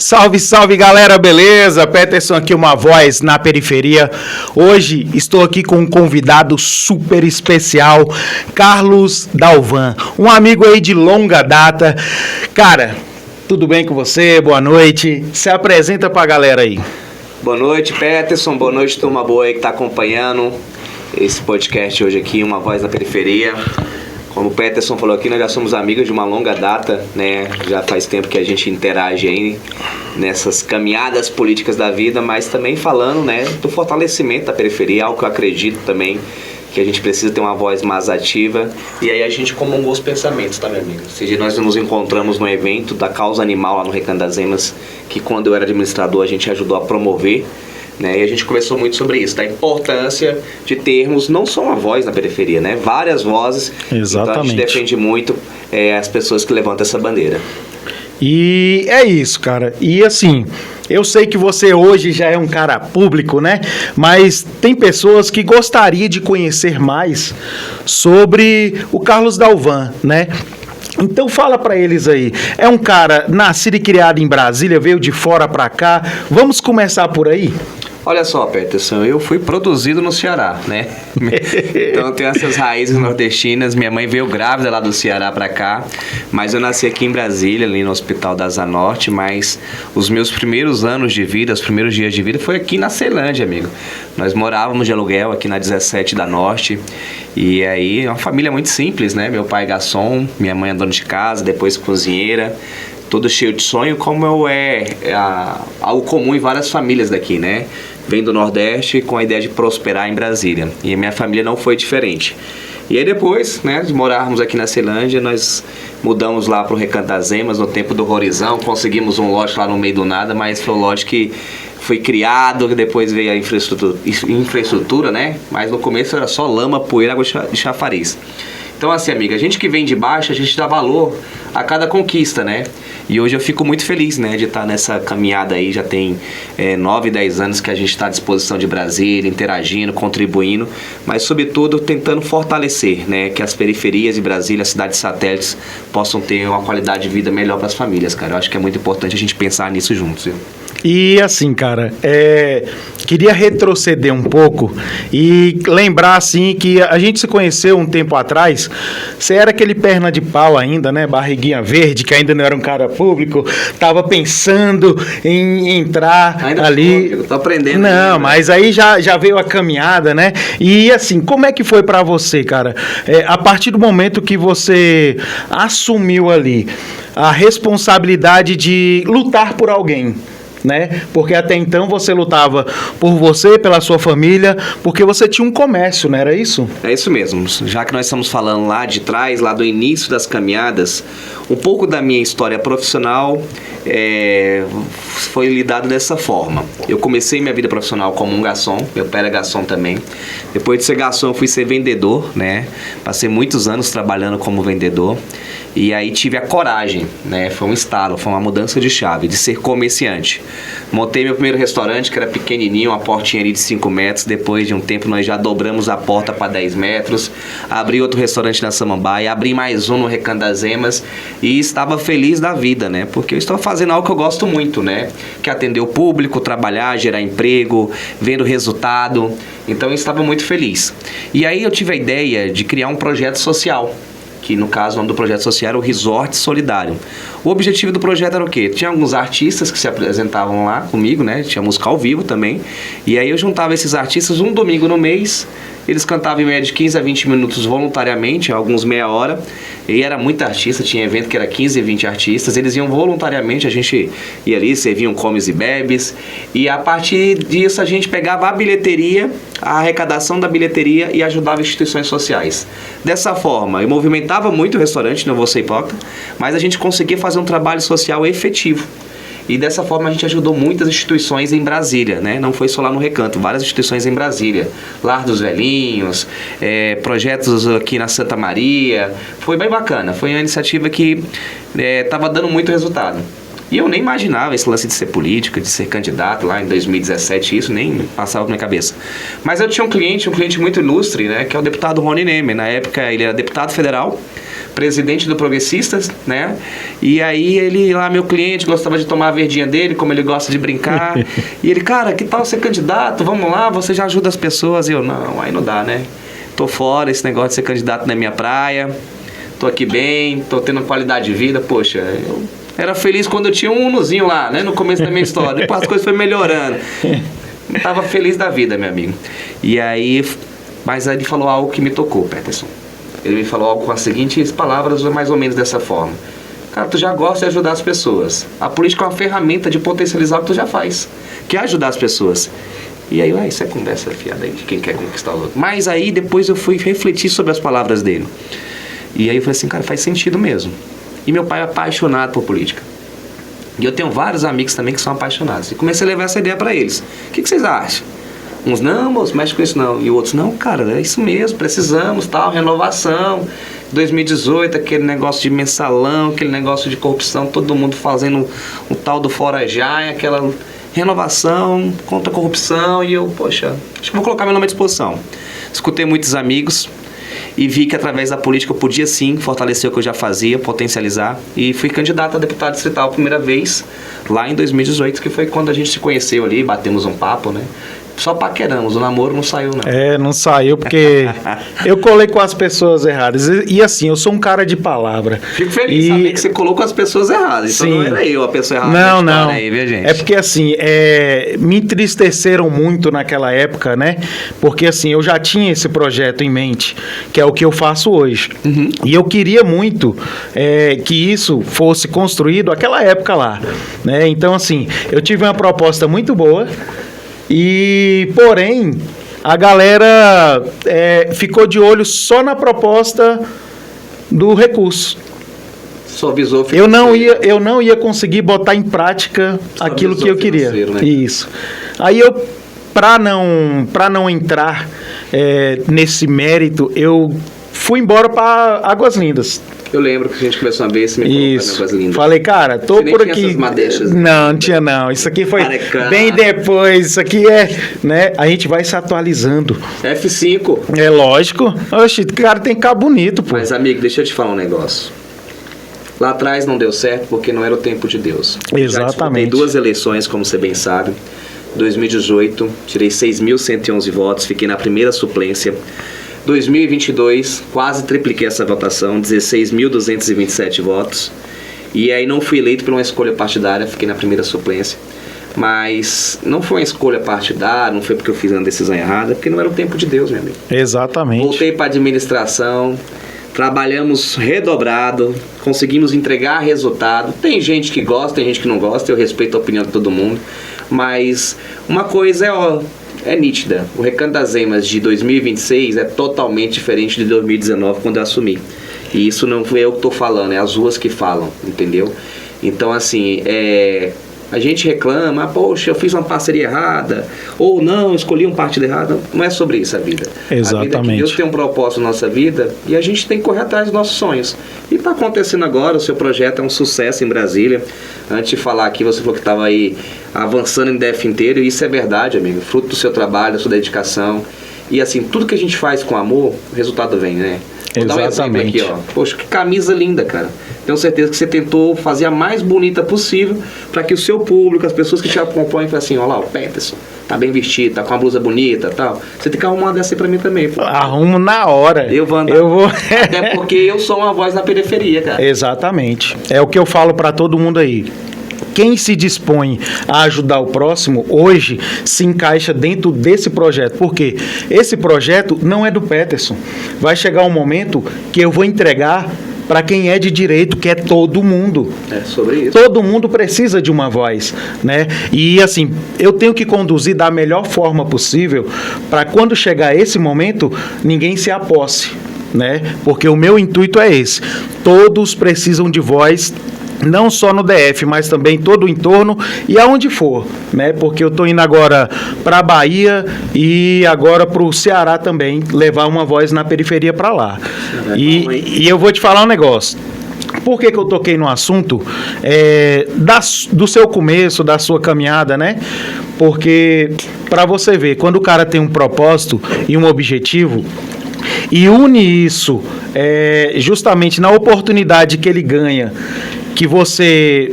Salve, salve galera, beleza? Peterson aqui, uma voz na periferia. Hoje estou aqui com um convidado super especial, Carlos Dalvan, um amigo aí de longa data. Cara, tudo bem com você? Boa noite. Se apresenta pra galera aí. Boa noite, Peterson. Boa noite, turma boa aí que tá acompanhando esse podcast hoje aqui, Uma Voz na Periferia. Como o Peterson falou aqui, nós já somos amigos de uma longa data, né? Já faz tempo que a gente interage aí nessas caminhadas políticas da vida, mas também falando, né, do fortalecimento da periferia, algo que eu acredito também, que a gente precisa ter uma voz mais ativa. E aí a gente comungou os pensamentos, tá, meu amigo? Esse dia nós nos encontramos no evento da Causa Animal lá no Recanto das Emas, que quando eu era administrador a gente ajudou a promover, né? E a gente conversou muito sobre isso, da importância de termos não só uma voz na periferia, né? Várias vozes. Exatamente. Então a gente defende muito as pessoas que levantam essa bandeira. E é isso, cara. E assim, eu sei que você hoje já é um cara público, né? Mas tem pessoas que gostariam de conhecer mais sobre o Carlos Dalvan, né? Então fala pra eles aí. É um cara nascido e criado em Brasília, veio de fora pra cá. Vamos começar por aí? Olha só, Peterson, eu fui produzido no Ceará, né? Então eu tenho essas raízes nordestinas. Minha mãe veio grávida lá do Ceará pra cá, mas eu nasci aqui em Brasília, ali no Hospital da Asa Norte, mas os meus primeiros anos de vida, os primeiros dias de vida foi aqui na Ceilândia, amigo. Nós morávamos de aluguel aqui na 17 da Norte, e aí é uma família muito simples, né? Meu pai é garçom, minha mãe é dona de casa, depois cozinheira, todo cheio de sonho, como algo comum em várias famílias daqui, né? Vem do Nordeste com a ideia de prosperar em Brasília. E a minha família não foi diferente. E aí depois, né, de morarmos aqui na Ceilândia, nós mudamos lá para o Recanto das Emas, no tempo do Horizão, conseguimos um lote lá no meio do nada, mas foi um lote que foi criado, depois veio a infraestrutura, né? Mas no começo era só lama, poeira, água de chafariz. Então assim, amiga, a gente que vem de baixo, a gente dá valor a cada conquista, né? E hoje eu fico muito feliz, né, de estar nessa caminhada aí. Já tem 9, 10 anos que a gente está à disposição de Brasília, interagindo, contribuindo, mas sobretudo tentando fortalecer, né, que as periferias de Brasília, as cidades satélites, possam ter uma qualidade de vida melhor para as famílias, cara. Eu acho que é muito importante a gente pensar nisso juntos, viu? E assim, cara, queria retroceder um pouco e lembrar, assim, que a gente se conheceu um tempo atrás. Você era aquele perna de pau ainda, né? Barriguinha verde, que ainda não era um cara público, tava pensando em entrar ainda ali. Eu tô aprendendo. Não, mas aí já veio a caminhada, né? E assim, como é que foi pra você, cara? A partir do momento que você assumiu ali a responsabilidade de lutar por alguém, né? Porque até então você lutava por você, pela sua família, porque você tinha um comércio, não era isso? É isso mesmo. Já que nós estamos falando lá de trás, lá do início das caminhadas, um pouco da minha história profissional foi lidado dessa forma. Eu comecei minha vida profissional como um garçom, meu pai era garçom também. Depois de ser garçom, eu fui ser vendedor, né? Passei muitos anos trabalhando como vendedor. E aí tive a coragem, né? Foi um estalo, foi uma mudança de chave, de ser comerciante. Montei meu primeiro restaurante, que era pequenininho, uma portinha ali de 5 metros. Depois de um tempo nós já dobramos a porta para 10 metros. Abri outro restaurante na Samambaia, abri mais um no Recanto das Emas. E estava feliz da vida, né? Porque eu estou fazendo algo que eu gosto muito, né? Que é atender o público, trabalhar, gerar emprego, vendo resultado. Então eu estava muito feliz. E aí eu tive a ideia de criar um projeto social, que no caso o nome do projeto social era o Resort Solidário. O objetivo do projeto era o quê? Tinha alguns artistas que se apresentavam lá comigo, né? Tinha música ao vivo também. E aí eu juntava esses artistas um domingo no mês. Eles cantavam em média de 15 a 20 minutos voluntariamente, alguns meia hora. E era muito artista, tinha evento que era 15 e 20 artistas. Eles iam voluntariamente, a gente ia ali, serviam comes e bebes. E a partir disso a gente pegava a bilheteria, a arrecadação da bilheteria e ajudava instituições sociais. Dessa forma, eu movimentava muito o restaurante, não vou ser hipócrita, mas a gente conseguia fazer um trabalho social efetivo. E dessa forma a gente ajudou muitas instituições em Brasília, né? Não foi só lá no Recanto, várias instituições em Brasília. Lar dos Velhinhos, projetos aqui na Santa Maria. Foi bem bacana, foi uma iniciativa que estava dando muito resultado. E eu nem imaginava esse lance de ser política, de ser candidato lá em 2017, isso nem passava pela minha cabeça. Mas eu tinha um cliente muito ilustre, né? Que é o deputado Rony Nemer. Na época ele era deputado federal, presidente do Progressistas, né? E aí ele lá, meu cliente, gostava de tomar a verdinha dele, como ele gosta de brincar. E ele, cara, que tal ser candidato? Vamos lá, você já ajuda as pessoas. E eu, não, aí não dá, né? Tô fora, esse negócio de ser candidato na minha praia. Tô aqui bem, tô tendo qualidade de vida. Poxa, eu era feliz quando eu tinha um Unozinho lá, né? No começo da minha história. Depois as coisas foram melhorando. Tava feliz da vida, meu amigo. E aí, mas aí ele falou algo que me tocou, Peterson. Ele me falou algo com as seguintes palavras, mais ou menos dessa forma. Cara, tu já gosta de ajudar as pessoas. A política é uma ferramenta de potencializar o que tu já faz, que é ajudar as pessoas. E aí, isso é conversa fiada aí de quem quer conquistar o outro. Mas aí, depois eu fui refletir sobre as palavras dele. E aí eu falei assim, cara, faz sentido mesmo. E meu pai é apaixonado por política. E eu tenho vários amigos também que são apaixonados. E comecei a levar essa ideia para eles. O que vocês acham? Uns, não, moço, mexe com isso não. E outros, não, cara, é isso mesmo, precisamos, tal, renovação. 2018, aquele negócio de mensalão, aquele negócio de corrupção, todo mundo fazendo o tal do Fora Já, aquela renovação contra a corrupção. E eu, poxa, acho que vou colocar meu nome à disposição. Escutei muitos amigos e vi que através da política eu podia sim fortalecer o que eu já fazia, potencializar. E fui candidato a deputado distrital a primeira vez, lá em 2018, que foi quando a gente se conheceu ali, batemos um papo, né? Só paqueramos, o namoro não saiu, não. Não saiu porque eu colei com as pessoas erradas. E assim, eu sou um cara de palavra. Fico feliz de saber que você colou com as pessoas erradas. Então não era eu a pessoa errada. Não. Aí, viu, gente? É porque assim, me entristeceram muito naquela época, né? Porque assim, eu já tinha esse projeto em mente, que é o que eu faço hoje. Uhum. E eu queria muito que isso fosse construído naquela época lá, né? Então assim, eu tive uma proposta muito boa. E, porém, a galera ficou de olho só na proposta do recurso. Só visou eu não ia conseguir botar em prática aquilo que eu queria. Né? Isso. Aí para não entrar nesse mérito, eu fui embora para Águas Lindas. Eu lembro que a gente conversou uma vez, você me colocou em Águas Lindas. Falei, cara, tô você por nem aqui. Tinha essas madeixas, não tinha não. Isso aqui foi bem depois. Isso aqui né? A gente vai se atualizando. F5. É lógico. Oxi, cara, tem que ficar bonito, pô. Mas, amigo, deixa eu te falar um negócio. Lá atrás não deu certo porque não era o tempo de Deus. Exatamente. Já disputei 2 eleições, como você bem sabe. 2018, tirei 6.111 votos, fiquei na primeira suplência. 2022, quase tripliquei essa votação, 16.227 votos. E aí não fui eleito por uma escolha partidária, fiquei na primeira suplência. Mas não foi uma escolha partidária, não foi porque eu fiz uma decisão errada, porque não era o tempo de Deus, meu amigo. Exatamente. Voltei para a administração, trabalhamos redobrado, conseguimos entregar resultado. Tem gente que gosta, tem gente que não gosta, eu respeito a opinião de todo mundo. Mas uma coisa é nítida. O Recanto das Emas de 2026 é totalmente diferente de 2019, quando eu assumi. E isso não fui eu que estou falando, é as ruas que falam, entendeu? Então, assim, a gente reclama, poxa, eu fiz uma parceria errada, ou não, escolhi um partido errado. Não é sobre isso a vida. Exatamente. A vida é que Deus tem um propósito na nossa vida e a gente tem que correr atrás dos nossos sonhos. E está acontecendo agora, o seu projeto é um sucesso em Brasília. Antes de falar aqui, você falou que estava aí avançando em DF inteiro, e isso é verdade, amigo. Fruto do seu trabalho, da sua dedicação. E assim, tudo que a gente faz com amor, o resultado vem, né? Vou dar um exemplo aqui, ó. Poxa, que camisa linda, cara. Tenho certeza que você tentou fazer a mais bonita possível para que o seu público, as pessoas que te acompanham, falem assim, ó lá, o Peterson, tá bem vestido, tá com uma blusa bonita e tal. Você tem que arrumar uma dessa aí pra mim também. Pô. Arrumo na hora. Eu vou andar. Até porque eu sou uma voz na periferia, cara. Exatamente. É o que eu falo para todo mundo aí. Quem se dispõe a ajudar o próximo, hoje se encaixa dentro desse projeto. Porque esse projeto não é do Peterson. Vai chegar um momento que eu vou entregar para quem é de direito, que é todo mundo. É sobre isso. Todo mundo precisa de uma voz, né? E assim, eu tenho que conduzir da melhor forma possível para quando chegar esse momento, ninguém se aposse, né? Porque o meu intuito é esse. Todos precisam de voz, não só no DF, mas também todo o entorno e aonde for, né? Porque eu estou indo agora para a Bahia e agora para o Ceará também, levar uma voz na periferia para lá. E eu vou te falar um negócio. Por que eu toquei no assunto do seu começo, da sua caminhada, né? Porque, para você ver, quando o cara tem um propósito e um objetivo, e une isso justamente na oportunidade que ele ganha, que você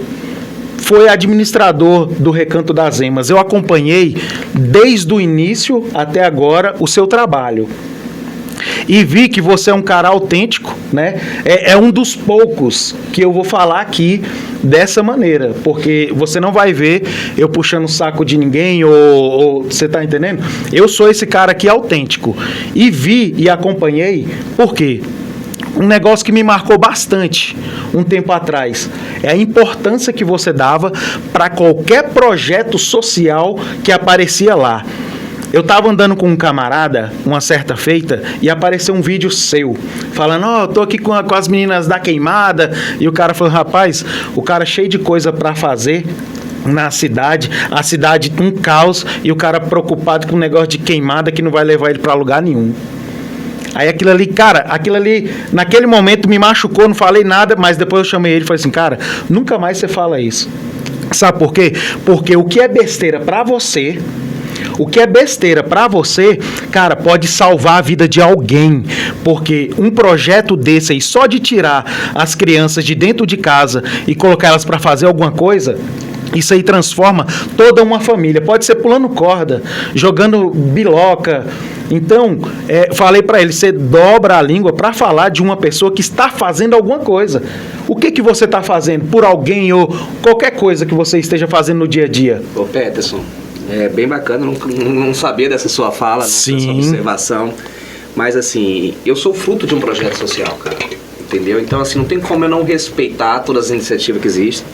foi administrador do Recanto das Emas. Eu acompanhei desde o início até agora o seu trabalho. E vi que você é um cara autêntico, né? É um dos poucos que eu vou falar aqui dessa maneira, porque você não vai ver eu puxando o saco de ninguém, ou você tá entendendo? Eu sou esse cara aqui autêntico. E vi e acompanhei, por quê? Um negócio que me marcou bastante um tempo atrás é a importância que você dava para qualquer projeto social que aparecia lá. Eu tava andando com um camarada, uma certa feita, e apareceu um vídeo seu, falando, eu tô aqui com as meninas da queimada, e o cara falou, rapaz, o cara cheio de coisa para fazer na cidade, a cidade um caos, e o cara preocupado com um negócio de queimada que não vai levar ele para lugar nenhum. Aí aquilo ali, naquele momento me machucou, não falei nada, mas depois eu chamei ele e falei assim, cara, nunca mais você fala isso. Sabe por quê? Porque o que é besteira pra você, cara, pode salvar a vida de alguém. Porque um projeto desse aí, só de tirar as crianças de dentro de casa e colocar elas pra fazer alguma coisa, isso aí transforma toda uma família. Pode ser pulando corda, jogando biloca. Então, falei pra ele, você dobra a língua pra falar de uma pessoa que está fazendo alguma coisa. O que você está fazendo por alguém ou qualquer coisa que você esteja fazendo no dia a dia? Ô Peterson, é bem bacana, não sabia dessa sua fala, dessa sua observação. Mas assim, eu sou fruto de um projeto social, cara. Entendeu? Então assim, não tem como eu não respeitar todas as iniciativas que existem.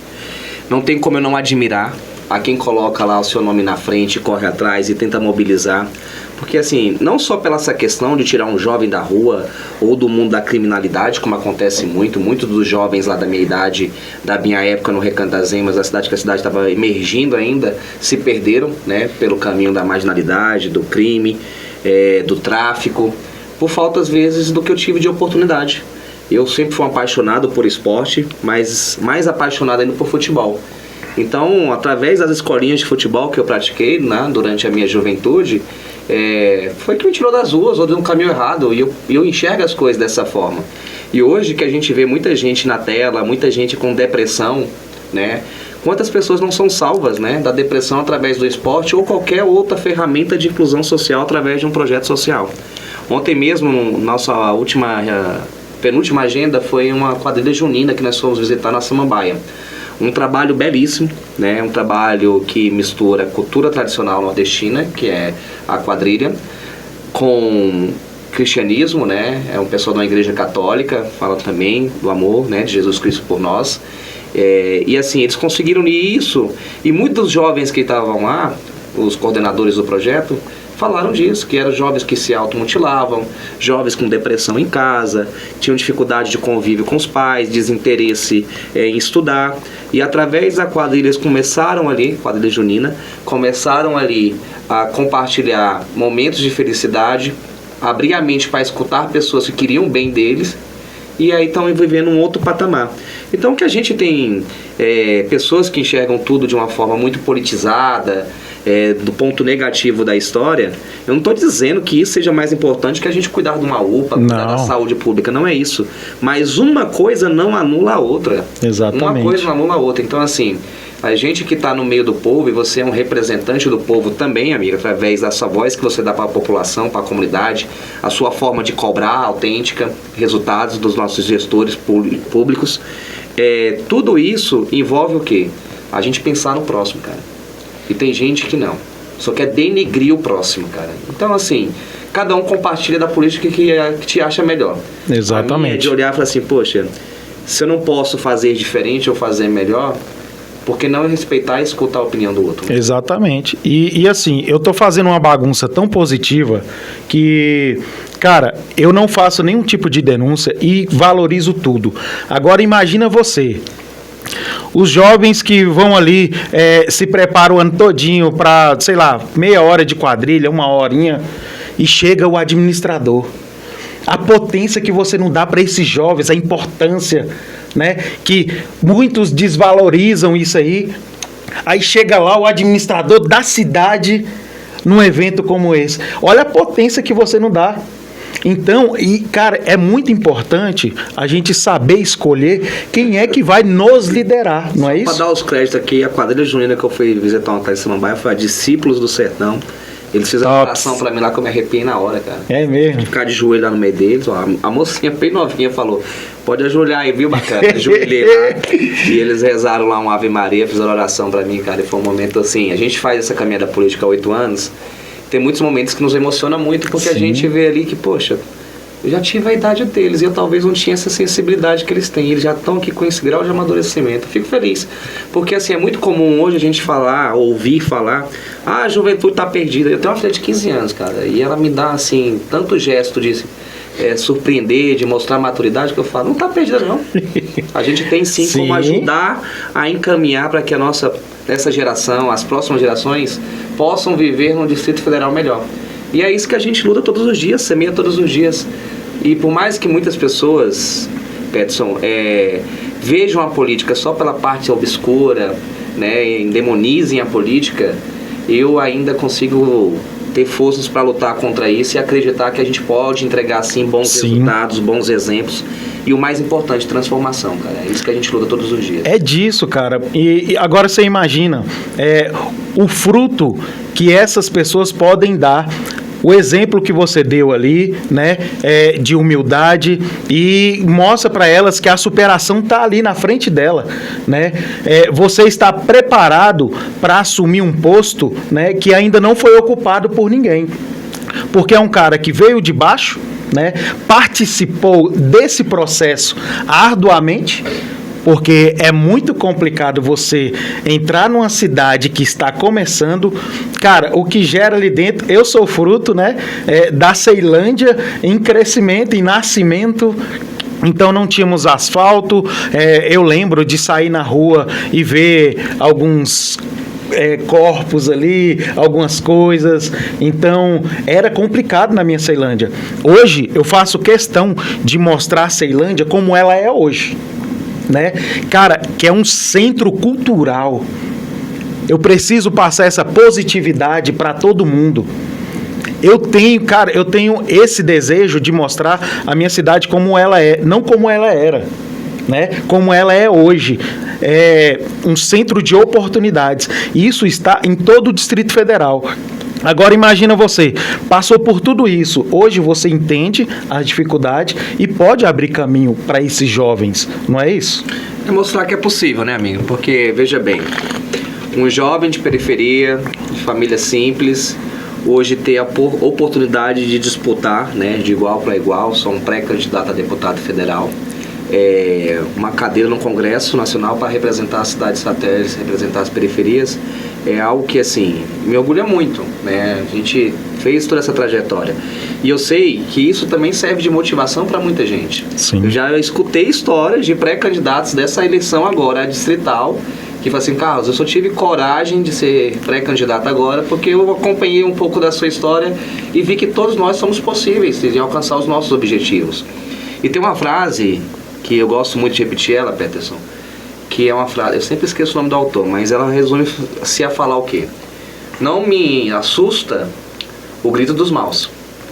Não tem como eu não admirar a quem coloca lá o seu nome na frente, corre atrás e tenta mobilizar. Porque assim, não só pela essa questão de tirar um jovem da rua ou do mundo da criminalidade, como acontece muitos dos jovens lá da minha idade, da minha época no Recanto das Emas, da cidade que a cidade estava emergindo ainda, se perderam, né, pelo caminho da marginalidade, do crime, do tráfico, por falta às vezes do que eu tive de oportunidade. Eu sempre fui um apaixonado por esporte, mas mais apaixonado ainda por futebol. Então, através das escolinhas de futebol que eu pratiquei, né, durante a minha juventude, foi que me tirou das ruas ou de um caminho errado, e eu enxergo as coisas dessa forma. E hoje que a gente vê muita gente na tela, muita gente com depressão, né? Quantas pessoas não são salvas, né, da depressão através do esporte ou qualquer outra ferramenta de inclusão social através de um projeto social. Ontem mesmo, nossa penúltima agenda foi uma quadrilha junina que nós fomos visitar na Samambaia. Um trabalho belíssimo, né? Um trabalho que mistura cultura tradicional nordestina, que é a quadrilha, com cristianismo, né? É um pessoal de uma igreja católica, fala também do amor, né, de Jesus Cristo por nós. E assim, eles conseguiram unir isso, e muitos dos jovens que estavam lá, os coordenadores do projeto, falaram disso, que eram jovens que se automutilavam, jovens com depressão em casa, tinham dificuldade de convívio com os pais, desinteresse em estudar, e através da quadrilha eles quadrilha junina, começaram ali a compartilhar momentos de felicidade, abrir a mente para escutar pessoas que queriam o bem deles, e aí estão vivendo um outro patamar. Então que a gente tem pessoas que enxergam tudo de uma forma muito politizada, do ponto negativo da história, eu não estou dizendo que isso seja mais importante que a gente cuidar de uma UPA, cuidar da saúde pública, não é isso. Mas uma coisa não anula a outra. Exatamente. Uma coisa não anula a outra. Então, assim, a gente que está no meio do povo, e você é um representante do povo também, amiga, através da sua voz que você dá para a população, para a comunidade, a sua forma de cobrar autêntica, resultados dos nossos gestores públicos, tudo isso envolve o quê? A gente pensar no próximo, cara. E tem gente que não, só quer denegrir o próximo, cara. Então, assim, cada um compartilha da política que te acha melhor. Exatamente. A minha é de olhar e falar assim, poxa, se eu não posso fazer diferente ou fazer melhor, por que não respeitar e escutar a opinião do outro? Exatamente. E assim, eu tô fazendo uma bagunça tão positiva que, cara, eu não faço nenhum tipo de denúncia e valorizo tudo. Agora imagina você, os jovens que vão ali, se preparam o ano todinho para, sei lá, meia hora de quadrilha, uma horinha, e chega o administrador. A potência que você não dá para esses jovens, a importância, né? Que muitos desvalorizam isso aí. Aí chega lá o administrador da cidade num evento como esse. Olha a potência que você não dá. Então, cara, é muito importante a gente saber escolher quem é que vai nos liderar, não é isso? Para dar os créditos aqui, a quadrilha junina que eu fui visitar uma tarde em Samambaia foi a Discípulos do Sertão. Eles fizeram uma oração pra mim lá que eu me arrepiei na hora, cara. É mesmo? Ficar de joelho lá no meio deles, ó, a mocinha bem novinha falou, pode ajoelhar aí, viu, bacana? Ajoelhei lá. E eles rezaram lá uma Ave Maria, fizeram oração pra mim, cara. E foi um momento assim, a gente faz essa caminhada política há 8 anos, tem muitos momentos que nos emociona muito, porque Sim. a gente vê ali que, poxa, eu já tive a idade deles e eu talvez não tinha essa sensibilidade que eles têm. Eles já estão aqui com esse grau de amadurecimento. Fico feliz, porque assim, é muito comum hoje a gente falar, ouvir falar, a juventude está perdida. Eu tenho uma filha de 15 anos, cara, e ela me dá assim, tanto gesto de surpreender, de mostrar maturidade, que eu falo, não está perdida não. A gente tem sim como ajudar a encaminhar para que essa geração, as próximas gerações, possam viver num Distrito Federal melhor. E é isso que a gente luta todos os dias, semeia todos os dias. E por mais que muitas pessoas, Peterson, vejam a política só pela parte obscura, né, demonizem a política, eu ainda consigo ter forças para lutar contra isso e acreditar que a gente pode entregar, sim, bons resultados, bons exemplos. E o mais importante, transformação, cara. É isso que a gente luta todos os dias. É disso, cara. E agora você imagina o fruto que essas pessoas podem dar. O exemplo que você deu ali, né, de humildade, e mostra para elas que a superação está ali na frente dela, né? Você está preparado para assumir um posto, né, que ainda não foi ocupado por ninguém, porque é um cara que veio de baixo, né, participou desse processo arduamente. Porque é muito complicado você entrar numa cidade que está começando. Cara, o que gera ali dentro, eu sou fruto, né, da Ceilândia em crescimento, em nascimento. Então não tínhamos asfalto. Eu lembro de sair na rua e ver alguns corpos ali, algumas coisas. Então era complicado na minha Ceilândia. Hoje eu faço questão de mostrar a Ceilândia como ela é hoje, né? Cara, que é um centro cultural. Eu preciso passar essa positividade para todo mundo. Eu tenho esse desejo de mostrar a minha cidade como ela é, não como ela era, né? Como ela é hoje. É um centro de oportunidades. E isso está em todo o Distrito Federal. Agora imagina você, passou por tudo isso, hoje você entende as dificuldades e pode abrir caminho para esses jovens, não é isso? É mostrar que é possível, né, amigo? Porque, veja bem, um jovem de periferia, de família simples, hoje tem a oportunidade de disputar, né, de igual para igual, sou um pré-candidato a deputado federal, uma cadeira no Congresso Nacional para representar as cidades satélites, representar as periferias, é algo que, assim, me orgulha muito, né? A gente fez toda essa trajetória. E eu sei que isso também serve de motivação para muita gente. Sim. Eu já escutei histórias de pré-candidatos dessa eleição agora, a distrital, que falam assim, Carlos, eu só tive coragem de ser pré-candidato agora porque eu acompanhei um pouco da sua história e vi que todos nós somos possíveis de alcançar os nossos objetivos. E tem uma frase que eu gosto muito de repetir ela, Peterson, que é uma frase, eu sempre esqueço o nome do autor, mas ela resume-se a falar o quê? Não me assusta o grito dos maus,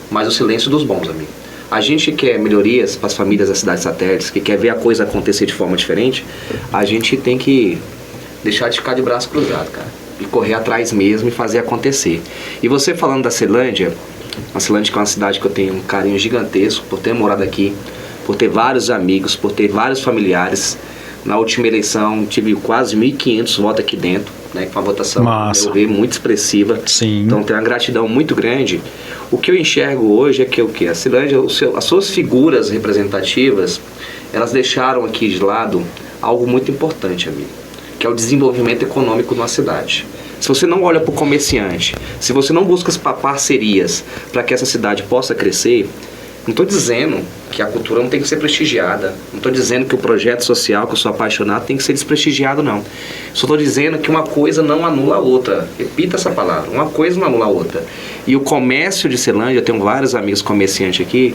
mas o silêncio dos bons, amigo. A gente quer melhorias para as famílias das cidades satélites, que quer ver a coisa acontecer de forma diferente, a gente tem que deixar de ficar de braço cruzado, cara, e correr atrás mesmo e fazer acontecer. E você falando da Ceilândia, a Ceilândia que é uma cidade que eu tenho um carinho gigantesco por ter morado aqui, por ter vários amigos, por ter vários familiares. Na última eleição tive quase 1.500 votos aqui dentro, né, com uma votação, meu ver, muito expressiva. Sim. Então tem uma gratidão muito grande. O que eu enxergo hoje é que o que? A Ceilândia, as suas figuras representativas, elas deixaram aqui de lado algo muito importante, amigo, que é o desenvolvimento econômico de uma cidade. Se você não olha para o comerciante, se você não busca parcerias para que essa cidade possa crescer, não estou dizendo que a cultura não tem que ser prestigiada. Não estou dizendo que o projeto social, que eu sou apaixonado, tem que ser desprestigiado, não. Só estou dizendo que uma coisa não anula a outra. Repita essa palavra. Uma coisa não anula a outra. E o comércio de Ceilândia, eu tenho vários amigos comerciantes aqui,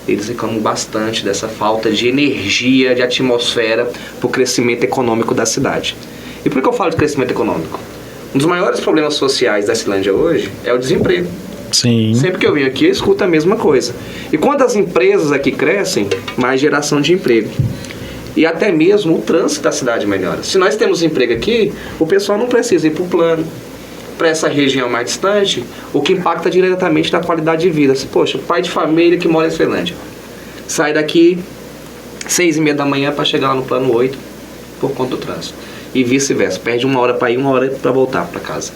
eles reclamam bastante dessa falta de energia, de atmosfera para o crescimento econômico da cidade. E por que eu falo de crescimento econômico? Um dos maiores problemas sociais da Ceilândia hoje é o desemprego. Sim. Sempre que eu venho aqui, eu escuto a mesma coisa. E quando as empresas aqui crescem, mais geração de emprego. E até mesmo o trânsito da cidade melhora. Se nós temos emprego aqui, o pessoal não precisa ir para o plano, para essa região mais distante, o que impacta diretamente na qualidade de vida. Poxa, pai de família que mora em Ceilândia, sai daqui 6h30 da manhã para chegar lá no plano 8 por conta do trânsito. E vice-versa, perde 1 hora para ir, 1 hora para voltar para casa.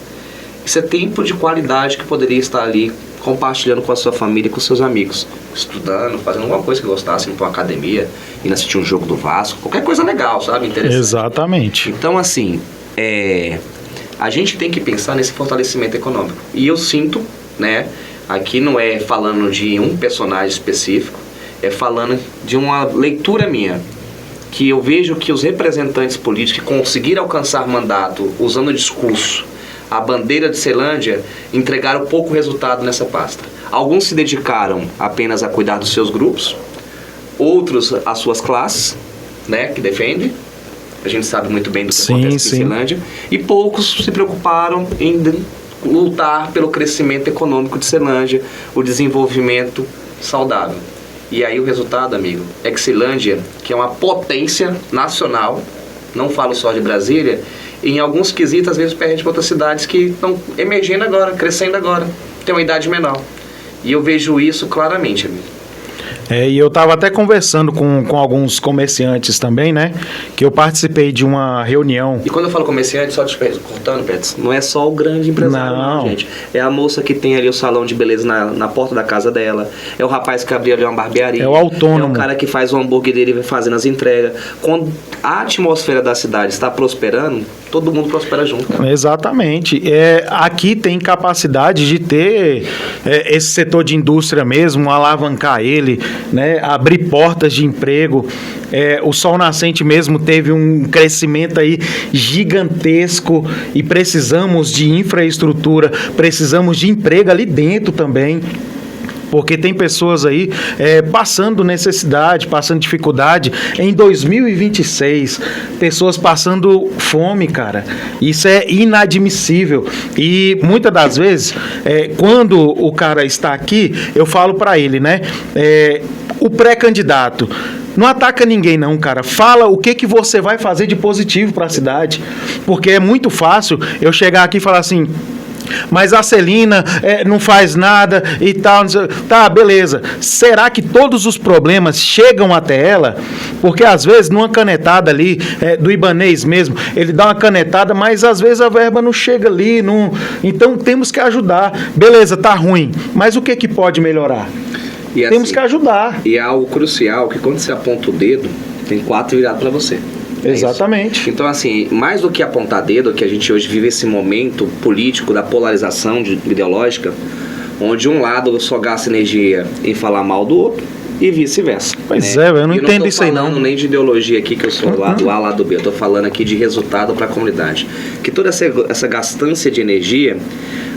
Isso é tempo de qualidade que poderia estar ali compartilhando com a sua família e com seus amigos, estudando, fazendo alguma coisa que gostasse, indo para uma academia, indo assistir um jogo do Vasco, qualquer coisa legal, sabe? Interessante. Exatamente. Então, assim, a gente tem que pensar nesse fortalecimento econômico. E eu sinto, né, aqui não é falando de um personagem específico, é falando de uma leitura minha, que eu vejo que os representantes políticos que conseguiram alcançar mandato usando o discurso, a bandeira de Ceilândia, entregaram pouco resultado nessa pasta. Alguns se dedicaram apenas a cuidar dos seus grupos, outros às suas classes, né, que defendem. A gente sabe muito bem do que acontece em Ceilândia. E poucos se preocuparam em lutar pelo crescimento econômico de Ceilândia, o desenvolvimento saudável. E aí o resultado, amigo, é que Ceilândia, que é uma potência nacional, não falo só de Brasília, em alguns quesitos, às vezes, perde para outras cidades que estão emergindo agora, crescendo agora, tem uma idade menor. E eu vejo isso claramente, amigo. E eu estava até conversando com alguns comerciantes também, né? Que eu participei de uma reunião. E quando eu falo comerciante, só te cortando, Pets, não é só o grande empresário, não, gente. É a moça que tem ali o salão de beleza na porta da casa dela. É o rapaz que abriu ali uma barbearia. É o autônomo. É o cara que faz o hambúrguer dele e vai fazendo as entregas. Quando a atmosfera da cidade está prosperando, todo mundo prospera junto, cara. Exatamente. Aqui tem capacidade de ter esse setor de indústria mesmo, alavancar ele, né, abrir portas de emprego. O Sol Nascente mesmo teve um crescimento aí gigantesco e precisamos de infraestrutura, precisamos de emprego ali dentro também. Porque tem pessoas aí passando necessidade, passando dificuldade. Em 2026, pessoas passando fome, cara. Isso é inadmissível. E muitas das vezes, quando o cara está aqui, eu falo para ele, né? O pré-candidato. Não ataca ninguém não, cara. Fala o que você vai fazer de positivo para a cidade. Porque é muito fácil eu chegar aqui e falar assim... Mas a Celina não faz nada e tal. Tá, beleza. Será que todos os problemas chegam até ela? Porque às vezes numa canetada ali, do Ibanez mesmo, ele dá uma canetada, mas às vezes a verba não chega ali. Não... Então temos que ajudar. Beleza, tá ruim. Mas o que pode melhorar? E temos que ajudar. E é algo crucial que quando você aponta o dedo, tem 4 virados para você. Exatamente. Então, assim, mais do que apontar dedo, que a gente hoje vive esse momento político da polarização ideológica, onde um lado só gasta energia em falar mal do outro e vice-versa. Pois eu não entendo isso aí não. Eu não tô falando nem de ideologia aqui, que eu sou lado A, lado B. Eu tô falando aqui de resultado para a comunidade. Que toda essa gastância de energia,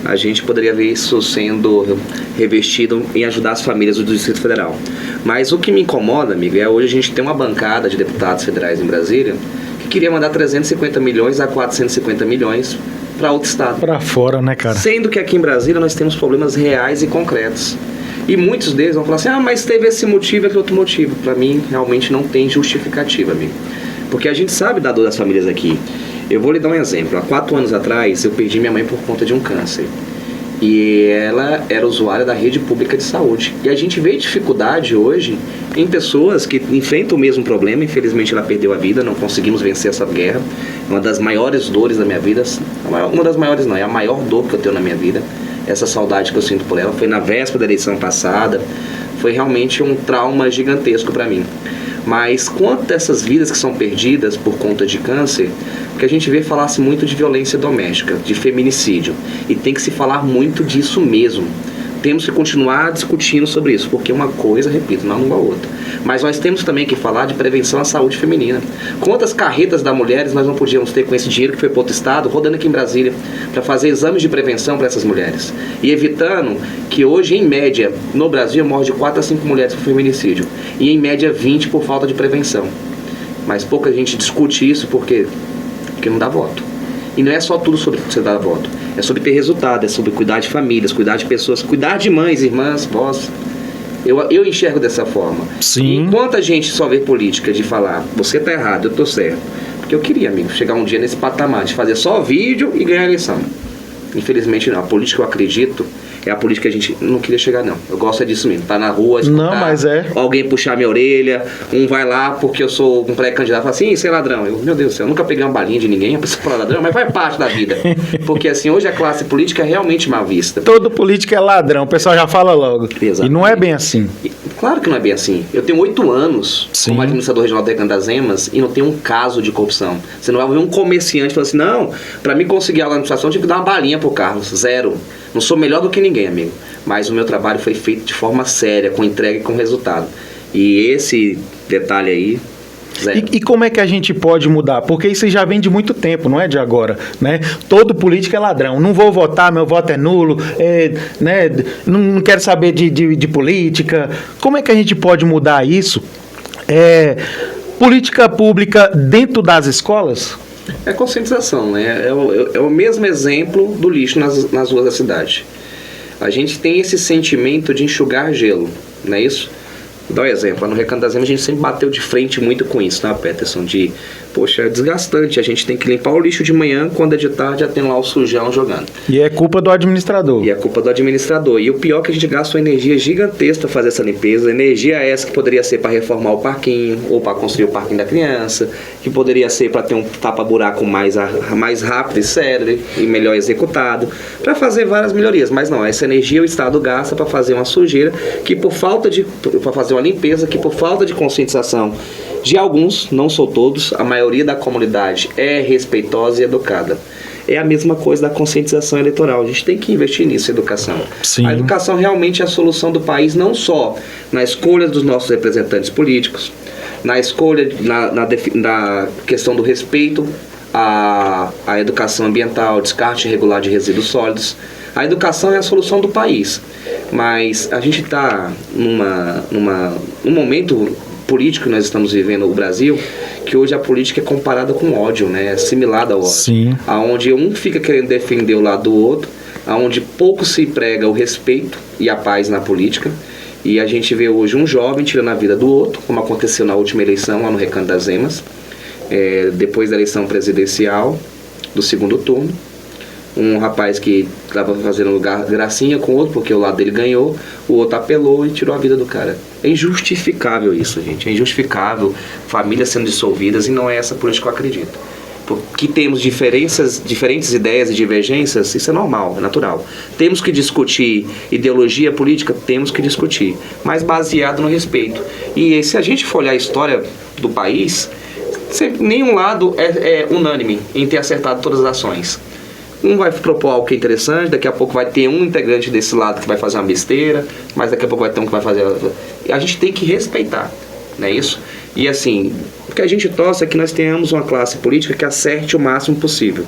a gente poderia ver isso sendo revestido em ajudar as famílias do Distrito Federal. Mas o que me incomoda, amigo, hoje a gente tem uma bancada de deputados federais em Brasília que queria mandar 350 milhões a 450 milhões para outro estado. Para fora, né, cara? Sendo que aqui em Brasília nós temos problemas reais e concretos. E muitos deles vão falar assim, mas teve esse motivo, aquele outro motivo. Para mim, realmente não tem justificativa, amigo. Porque a gente sabe da dor das famílias aqui. Eu vou lhe dar um exemplo. Há 4 anos atrás, eu perdi minha mãe por conta de um câncer. E ela era usuária da rede pública de saúde. E a gente vê dificuldade hoje em pessoas que enfrentam o mesmo problema. Infelizmente, ela perdeu a vida, não conseguimos vencer essa guerra. Uma das maiores dores da minha vida, uma das maiores não, é a maior dor que eu tenho na minha vida. Essa saudade que eu sinto por ela foi na véspera da eleição passada. Foi realmente um trauma gigantesco para mim. Mas quanto dessas vidas que são perdidas por conta de câncer, porque a gente vê falar-se muito de violência doméstica, de feminicídio, e tem que se falar muito disso mesmo. Temos que continuar discutindo sobre isso, porque uma coisa, repito, não anula a outra. Mas nós temos também que falar de prevenção à saúde feminina. Quantas carretas da mulheres nós não podíamos ter com esse dinheiro que foi para outro estado, rodando aqui em Brasília, para fazer exames de prevenção para essas mulheres. E evitando que hoje, em média, no Brasil, morre de 4 a 5 mulheres por feminicídio. E em média 20 por falta de prevenção. Mas pouca gente discute isso porque não dá voto. E não é só tudo sobre você dar voto. É sobre ter resultado, é sobre cuidar de famílias, cuidar de pessoas, cuidar de mães, irmãs, vós. Eu enxergo dessa forma. Sim. E enquanto a gente só vê política de falar, você tá errado, eu tô certo. Porque eu queria, amigo, chegar um dia nesse patamar de fazer só vídeo e ganhar a eleição. Infelizmente não. A política, eu acredito, é a política que a gente não queria chegar, não. Eu gosto disso mesmo. Tá na rua, escutar, não, mas alguém puxar minha orelha, um vai lá porque eu sou um pré-candidato, fala assim, você é ladrão. Meu Deus do céu, eu nunca peguei uma balinha de ninguém, a pessoa fala ladrão, mas faz parte da vida. Porque assim, hoje a classe política é realmente mal vista. Todo político é ladrão, o pessoal já fala logo. Exatamente. E não é bem assim. Claro que não é bem assim. Eu tenho 8 anos Sim. como administrador regional do Recanto das Emas e não tem um caso de corrupção. Você não vai ver um comerciante falando assim, não, pra mim conseguir algo na administração, eu tive que dar uma balinha pro Carlos. Zero. Não sou melhor do que ninguém, amigo. Mas o meu trabalho foi feito de forma séria, com entrega e com resultado. E esse detalhe aí, zero. E como é que a gente pode mudar? Porque isso já vem de muito tempo, não é de agora, né? Todo político é ladrão. Não vou votar, meu voto é nulo, né? Não quero saber de política. Como é que a gente pode mudar isso? Política pública dentro das escolas? É conscientização, né? É o mesmo exemplo do lixo nas ruas da cidade. A gente tem esse sentimento de enxugar gelo, não é isso? Vou dar um exemplo, lá no Recanto das Emas a gente sempre bateu de frente muito com isso, né, Peterson? Poxa, é desgastante, a gente tem que limpar o lixo de manhã, quando é de tarde já tem lá o sujão jogando. E é culpa do administrador. E é culpa do administrador. E o pior é que a gente gasta uma energia gigantesca para fazer essa limpeza, energia essa que poderia ser para reformar o parquinho, ou para construir o parquinho da criança, que poderia ser para ter um tapa-buraco mais rápido e célere e melhor executado, para fazer várias melhorias. Mas não, essa energia o Estado gasta para fazer uma sujeira, para fazer uma limpeza, que por falta de conscientização de alguns, não sou todos, a maioria da comunidade é respeitosa e educada. É a mesma coisa da conscientização eleitoral. A gente tem que investir nisso, educação. Sim. A educação realmente é a solução do país, não só na escolha dos nossos representantes políticos, na escolha, na questão do respeito à educação ambiental, descarte regular de resíduos sólidos. A educação é a solução do país. Mas a gente está num momento político que nós estamos vivendo no Brasil, que hoje a política é comparada com ódio, né? É assimilada ao ódio. Sim. Onde um fica querendo defender o lado do outro, onde pouco se prega o respeito e a paz na política. E a gente vê hoje um jovem tirando a vida do outro, como aconteceu na última eleição lá no Recanto das Emas, depois da eleição presidencial do segundo turno. Um rapaz que estava fazendo gracinha com o outro, porque o lado dele ganhou, o outro apelou e tirou a vida do cara. É injustificável isso, gente. É injustificável. Famílias sendo dissolvidas, e não é essa política que eu acredito. Porque temos diferentes ideias e divergências, isso é normal, é natural. Temos que discutir ideologia política, temos que discutir, mas baseado no respeito. E se a gente for olhar a história do país, nenhum lado é unânime em ter acertado todas as ações. Um vai propor algo que é interessante, daqui a pouco vai ter um integrante desse lado que vai fazer uma besteira, mas daqui a pouco vai ter um que vai fazer... A gente tem que respeitar, não é isso? E assim, o que a gente torce é que nós tenhamos uma classe política que acerte o máximo possível.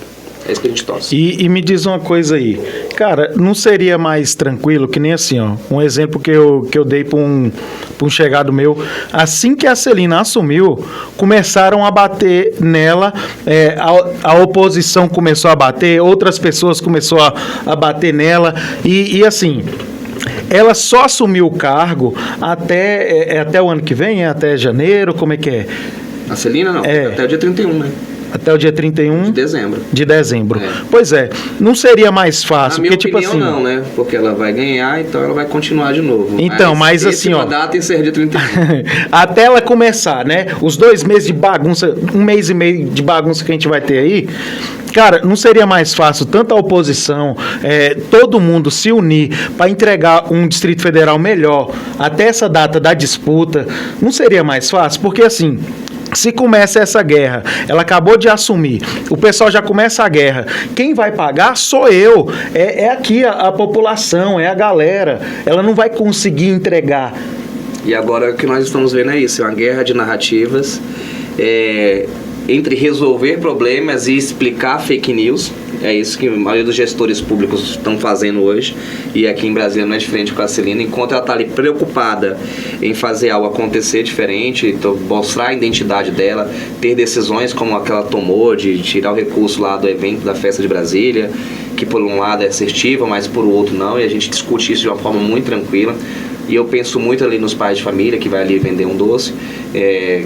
É isso que a gente torce. E me diz uma coisa aí, cara, não seria mais tranquilo, que nem assim, ó, um exemplo que eu dei para um chegado meu, assim que a Celina assumiu, começaram a bater nela, a oposição começou a bater, outras pessoas começaram a bater nela, e assim... Ela só assumiu o cargo até o ano que vem, até janeiro, como é que é? A Celina não, até o dia 31, né? Até o dia 31 de dezembro. De dezembro. Pois é, não seria mais fácil, na porque minha tipo opinião, assim, não, né? Porque ela vai ganhar, então ela vai continuar de novo. Então, mas assim, ó, data encerra dia 31. até ela começar, né? Os 2 meses de bagunça, 1 mês e meio de bagunça que a gente vai ter aí, cara, não seria mais fácil tanto a oposição, todo mundo se unir para entregar um Distrito Federal melhor até essa data da disputa? Não seria mais fácil? Porque assim, se começa essa guerra, ela acabou de assumir, o pessoal já começa a guerra, quem vai pagar sou eu, é aqui a população, é a galera, ela não vai conseguir entregar. E agora o que nós estamos vendo é isso, é uma guerra de narrativas, entre resolver problemas e explicar fake news. É isso que a maioria dos gestores públicos estão fazendo hoje. E aqui em Brasília não é diferente com a Celina. Enquanto ela está ali preocupada em fazer algo acontecer diferente, então mostrar a identidade dela, ter decisões como a que ela tomou de tirar o recurso lá do evento da Festa de Brasília, que por um lado é assertiva, mas por outro não. E a gente discute isso de uma forma muito tranquila. E eu penso muito ali nos pais de família que vai ali vender um doce,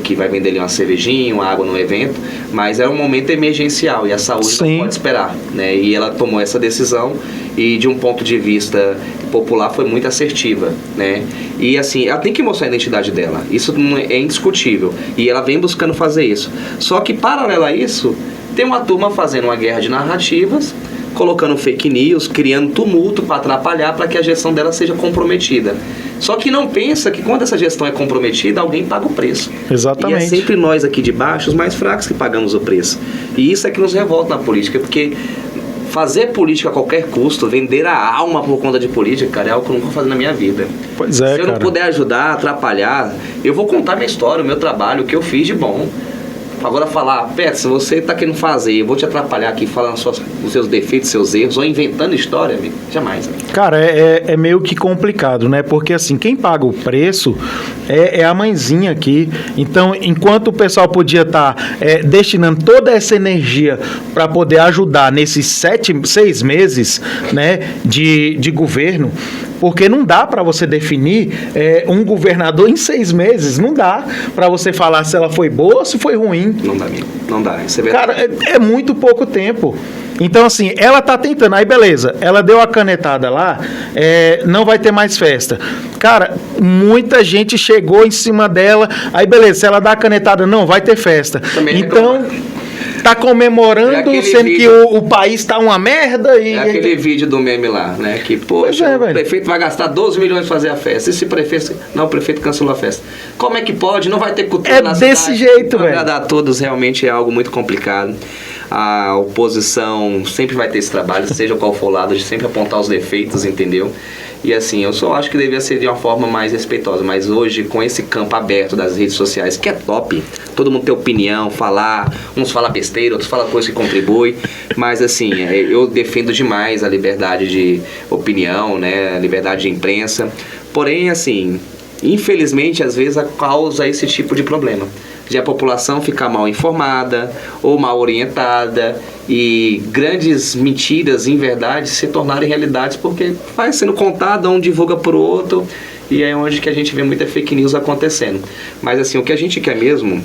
que vai vender ali uma cervejinha, uma água no evento, mas é um momento emergencial e a saúde não pode esperar, né? E ela tomou essa decisão e de um ponto de vista popular foi muito assertiva, né? E assim, ela tem que mostrar a identidade dela, isso é indiscutível, e ela vem buscando fazer isso. Só que paralelo a isso, tem uma turma fazendo uma guerra de narrativas, colocando fake news, criando tumulto para atrapalhar, para que a gestão dela seja comprometida. Só que não pensa que quando essa gestão é comprometida, alguém paga o preço. Exatamente. E é sempre nós aqui de baixo, os mais fracos, que pagamos o preço. E isso é que nos revolta na política, porque fazer política a qualquer custo, vender a alma por conta de política, cara, é algo que eu nunca vou fazer na minha vida. Pois é, Se eu não puder ajudar, atrapalhar, eu vou contar minha história, o meu trabalho, o que eu fiz de bom. Agora falar, Pet, se você está querendo fazer, eu vou te atrapalhar aqui falando os seus defeitos, seus erros, ou inventando história, amigo, jamais. Amigo. Cara, é meio que complicado, né? Porque assim, quem paga o preço é a mãezinha aqui. Então, enquanto o pessoal podia estar destinando toda essa energia para poder ajudar nesses 6 meses, né, de governo, porque não dá para você definir um governador em 6 meses. Não dá para você falar se ela foi boa ou se foi ruim. Não dá, amigo. Não dá. Isso é cara, é muito pouco tempo. Então, assim, ela tá tentando. Aí, beleza. Ela deu a canetada lá. Não vai ter mais festa. Cara, muita gente chegou em cima dela. Aí, beleza. Se ela dá a canetada, não, vai ter festa. Também então... Tá comemorando, sendo vídeo, que o país tá uma merda e... É aquele vídeo do meme lá, né? Que, poxa, o prefeito vai gastar 12 milhões pra fazer a festa. E se o prefeito... Não, o prefeito cancelou a festa. Como é que pode? Não vai ter cultura na cidade. É desse jeito, velho. Agradar a todos realmente é algo muito complicado. A oposição sempre vai ter esse trabalho, seja qual for o lado, de sempre apontar os defeitos, entendeu? E assim, eu só acho que devia ser de uma forma mais respeitosa, mas hoje, com esse campo aberto das redes sociais, que é top, todo mundo tem opinião, falar, uns falam besteira, outros falam coisa que contribui, mas assim, eu defendo demais a liberdade de opinião, né, a liberdade de imprensa, porém, assim, infelizmente, às vezes causa esse tipo de problema, de a população ficar mal informada ou mal orientada e grandes mentiras, inverdades, se tornarem realidades porque vai sendo contada, um divulga por outro, e é onde que a gente vê muita fake news acontecendo. Mas assim, o que a gente quer mesmo,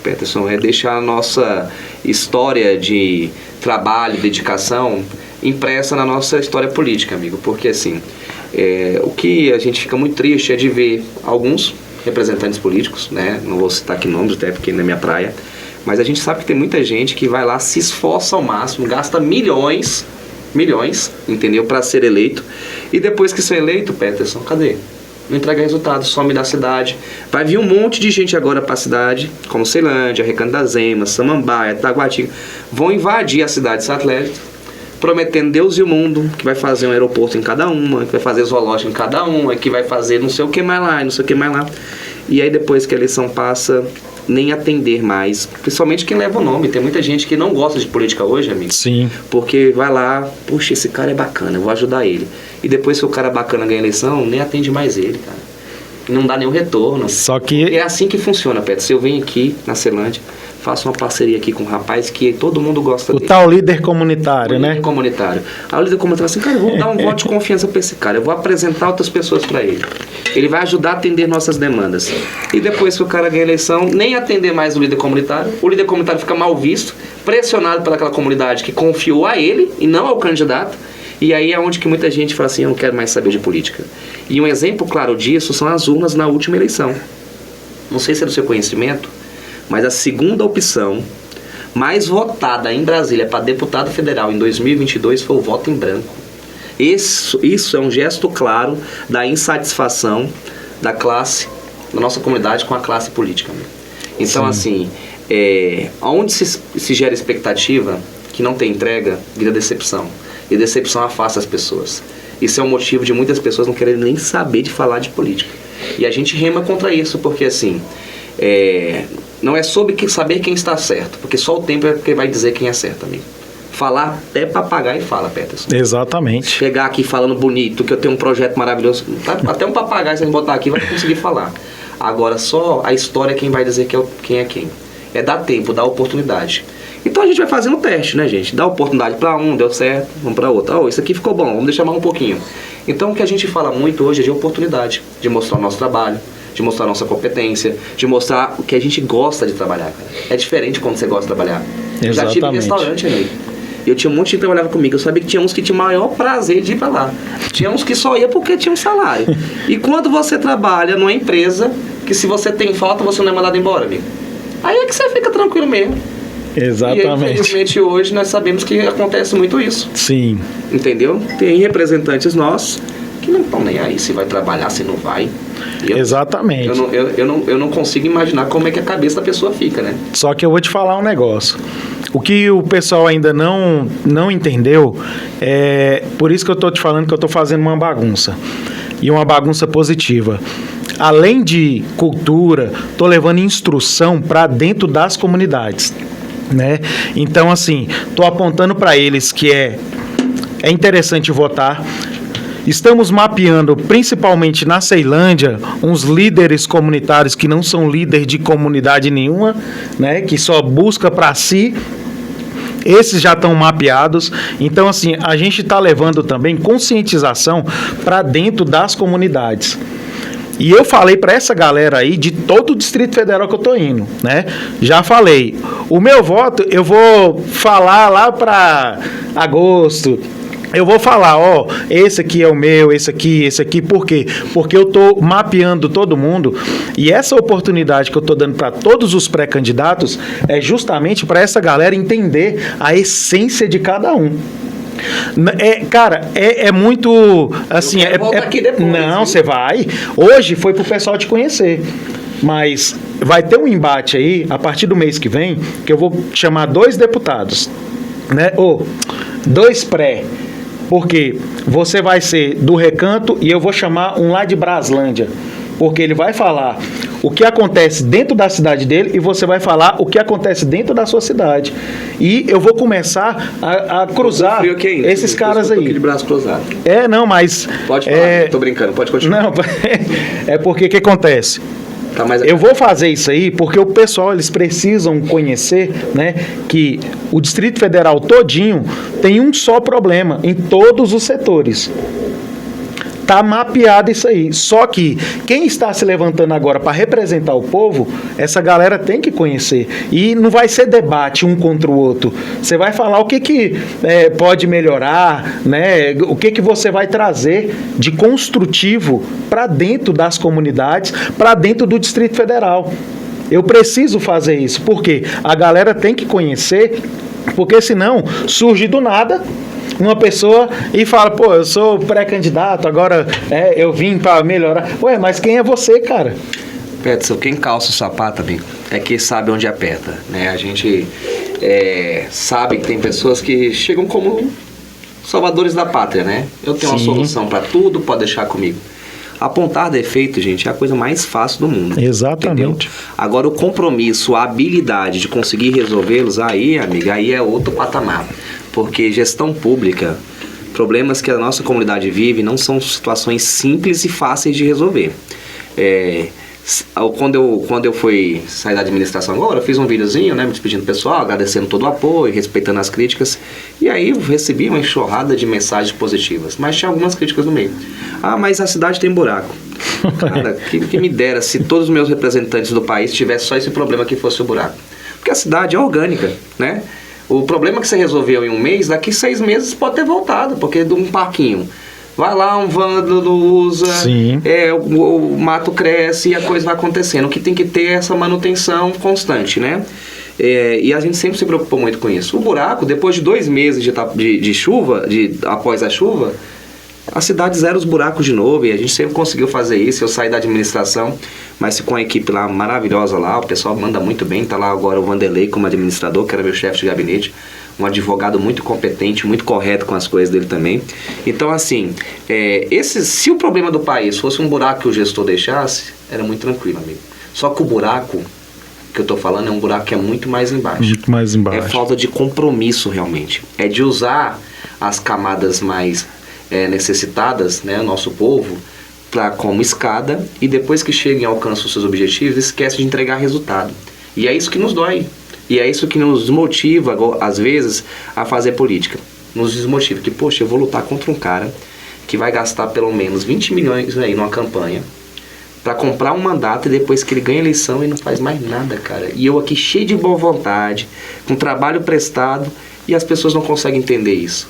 Peterson, é deixar a nossa história de trabalho, dedicação, impressa na nossa história política, amigo, porque assim, o que a gente fica muito triste é de ver alguns representantes políticos, né? Não vou citar aqui nomes, até porque não é minha praia, mas a gente sabe que tem muita gente que vai lá, se esforça ao máximo, gasta milhões, entendeu? Para ser eleito, e depois que ser eleito, Peterson, cadê? Não entrega resultado, some da cidade. Vai vir um monte de gente agora para a cidade, como Ceilândia, Recanto das Emas, Samambaia, Taguatinga, vão invadir a cidade satélite, prometendo Deus e o mundo, que vai fazer um aeroporto em cada uma, que vai fazer zoológico em cada uma, que vai fazer não sei o que mais lá, e não sei o que mais lá. E aí depois que a eleição passa, nem atender mais, principalmente quem leva o nome. Tem muita gente que não gosta de política hoje, amigo. Sim. Porque vai lá, puxa, esse cara é bacana, eu vou ajudar ele. E depois que o cara bacana ganha a eleição, nem atende mais ele, cara. Não dá nenhum retorno. Só que... É assim que funciona, Pedro. Se eu venho aqui na Ceilândia, faço uma parceria aqui com um rapaz que todo mundo gosta dele. O tal líder comunitário, né? Líder comunitário. Aí o líder comunitário assim, cara, eu vou dar um voto de confiança pra esse cara. Eu vou apresentar outras pessoas pra ele. Ele vai ajudar a atender nossas demandas. E depois que o cara ganha a eleição, nem atender mais o líder comunitário fica mal visto, pressionado pelaquela comunidade que confiou a ele e não ao candidato. E aí é onde que muita gente fala assim, eu não quero mais saber de política. E um exemplo claro disso são as urnas na última eleição. Não sei se é do seu conhecimento, mas a segunda opção mais votada em Brasília para deputado federal em 2022 foi o voto em branco. Isso é um gesto claro da insatisfação da classe, da nossa comunidade com a classe política. Então, assim, onde se gera expectativa que não tem entrega, vira decepção. E decepção afasta as pessoas. Isso é um motivo de muitas pessoas não quererem nem saber de falar de política. E a gente rema contra isso, porque assim, Não é sobre saber quem está certo, porque só o tempo é que vai dizer quem é certo, amigo. Falar até papagaio fala, Peterson. Exatamente. Chegar aqui falando bonito, que eu tenho um projeto maravilhoso, até um papagaio, se a gente botar aqui, vai conseguir falar. Agora, só a história é quem vai dizer quem é quem. É dar tempo, dar oportunidade. Então a gente vai fazendo um teste, né, gente? Dá oportunidade para um, deu certo, vamos para outro. Isso aqui ficou bom, vamos deixar mais um pouquinho. Então o que a gente fala muito hoje é de oportunidade, de mostrar o nosso trabalho, de mostrar a nossa competência, de mostrar o que a gente gosta de trabalhar, cara. É diferente quando você gosta de trabalhar. Exatamente. Já tive restaurante, amigo. Eu tinha um monte de gente que trabalhava comigo. Eu sabia que tinha uns que tinham o maior prazer de ir pra lá. Tinha uns que só ia porque tinha um salário. E quando você trabalha numa empresa, que se você tem falta, você não é mandado embora, amigo. Aí é que você fica tranquilo mesmo. Exatamente. E infelizmente hoje nós sabemos que acontece muito isso. Sim. Entendeu? Tem representantes nossos que não estão nem aí se vai trabalhar, se não vai. Exatamente. Eu não consigo imaginar como é que a cabeça da pessoa fica, né? Só que eu vou te falar um negócio. O que o pessoal ainda não entendeu, por isso que eu tô te falando que eu tô fazendo uma bagunça. E uma bagunça positiva. Além de cultura, tô levando instrução para dentro das comunidades, né? Então, assim, tô apontando para eles que é interessante votar. Estamos mapeando, principalmente na Ceilândia, uns líderes comunitários que não são líder de comunidade nenhuma, né? Que só busca para si. Esses já estão mapeados. Então, assim, a gente está levando também conscientização para dentro das comunidades. E eu falei para essa galera aí de todo o Distrito Federal que eu tô indo, né? Já falei. O meu voto eu vou falar lá para agosto. Eu vou falar, esse aqui é o meu, esse aqui, por quê? Porque eu tô mapeando todo mundo e essa oportunidade que eu tô dando para todos os pré-candidatos é justamente para essa galera entender a essência de cada um. Cara, é muito assim. Aqui depois, não, você vai. Hoje foi pro pessoal te conhecer. Mas vai ter um embate aí a partir do mês que vem, que eu vou chamar 2 deputados, né? 2 pré. Porque você vai ser do Recanto e eu vou chamar um lá de Braslândia. Porque ele vai falar o que acontece dentro da cidade dele e você vai falar o que acontece dentro da sua cidade. E eu vou começar a cruzar esses caras aí. De braço cruzado. Não, mas... Pode falar, tô brincando, pode continuar. Não, é porque o que acontece? Eu vou fazer isso aí porque o pessoal, eles precisam conhecer, né, que o Distrito Federal todinho tem um só problema em todos os setores. Tá mapeado isso aí. Só que quem está se levantando agora para representar o povo, essa galera tem que conhecer. E não vai ser debate um contra o outro. Você vai falar o que pode melhorar, né? O que você vai trazer de construtivo para dentro das comunidades, para dentro do Distrito Federal. Eu preciso fazer isso, porque a galera tem que conhecer, porque senão surge do nada uma pessoa e fala, eu sou pré-candidato, agora eu vim para melhorar. Mas quem é você, cara? Peterson, quem calça o sapato, amigo, é que sabe onde aperta, né? A gente sabe que tem pessoas que chegam como salvadores da pátria, né? Eu tenho uma solução para tudo, pode deixar comigo. Apontar defeito, gente, é a coisa mais fácil do mundo. Exatamente. Entendeu? Agora, o compromisso, a habilidade de conseguir resolvê-los, aí, amiga, aí é outro patamar. Porque gestão pública, problemas que a nossa comunidade vive não são situações simples e fáceis de resolver. Quando eu fui sair da administração agora, eu fiz um videozinho, né, me despedindo do pessoal, agradecendo todo o apoio, respeitando as críticas. E aí eu recebi uma enxurrada de mensagens positivas, mas tinha algumas críticas no meio. Mas a cidade tem buraco. Cara, que me dera se todos os meus representantes do país tivessem só esse problema que fosse o buraco. Porque a cidade é orgânica, né? O problema que você resolveu em um mês, daqui 6 meses pode ter voltado, porque de um parquinho. Vai lá, um vândalo usa, o mato cresce e a coisa vai acontecendo. O que tem que ter é essa manutenção constante, né? E a gente sempre se preocupou muito com isso. O buraco, depois de 2 meses de chuva, após a chuva, a cidade zera os buracos de novo e a gente sempre conseguiu fazer isso. Eu saí da administração, mas com a equipe lá maravilhosa lá, o pessoal manda muito bem. Tá lá agora o Vanderlei como administrador, que era meu chefe de gabinete, um advogado muito competente, muito correto com as coisas dele também. Então, assim, se o problema do país fosse um buraco que o gestor deixasse, era muito tranquilo, amigo. Só que o buraco que eu tô falando é um buraco que é muito mais embaixo. Muito mais embaixo. É falta de compromisso, realmente. É de usar as camadas mais necessitadas, né, nosso povo, como escada, e depois que chegam e alcançam os seus objetivos, esquece de entregar resultado. E é isso que nos dói. E é isso que nos desmotiva, às vezes, a fazer política. Nos desmotiva. Que, poxa, eu vou lutar contra um cara que vai gastar pelo menos 20 milhões aí numa campanha para comprar um mandato, e depois que ele ganha a eleição ele não faz mais nada, cara. E eu aqui cheio de boa vontade, com trabalho prestado, e as pessoas não conseguem entender isso.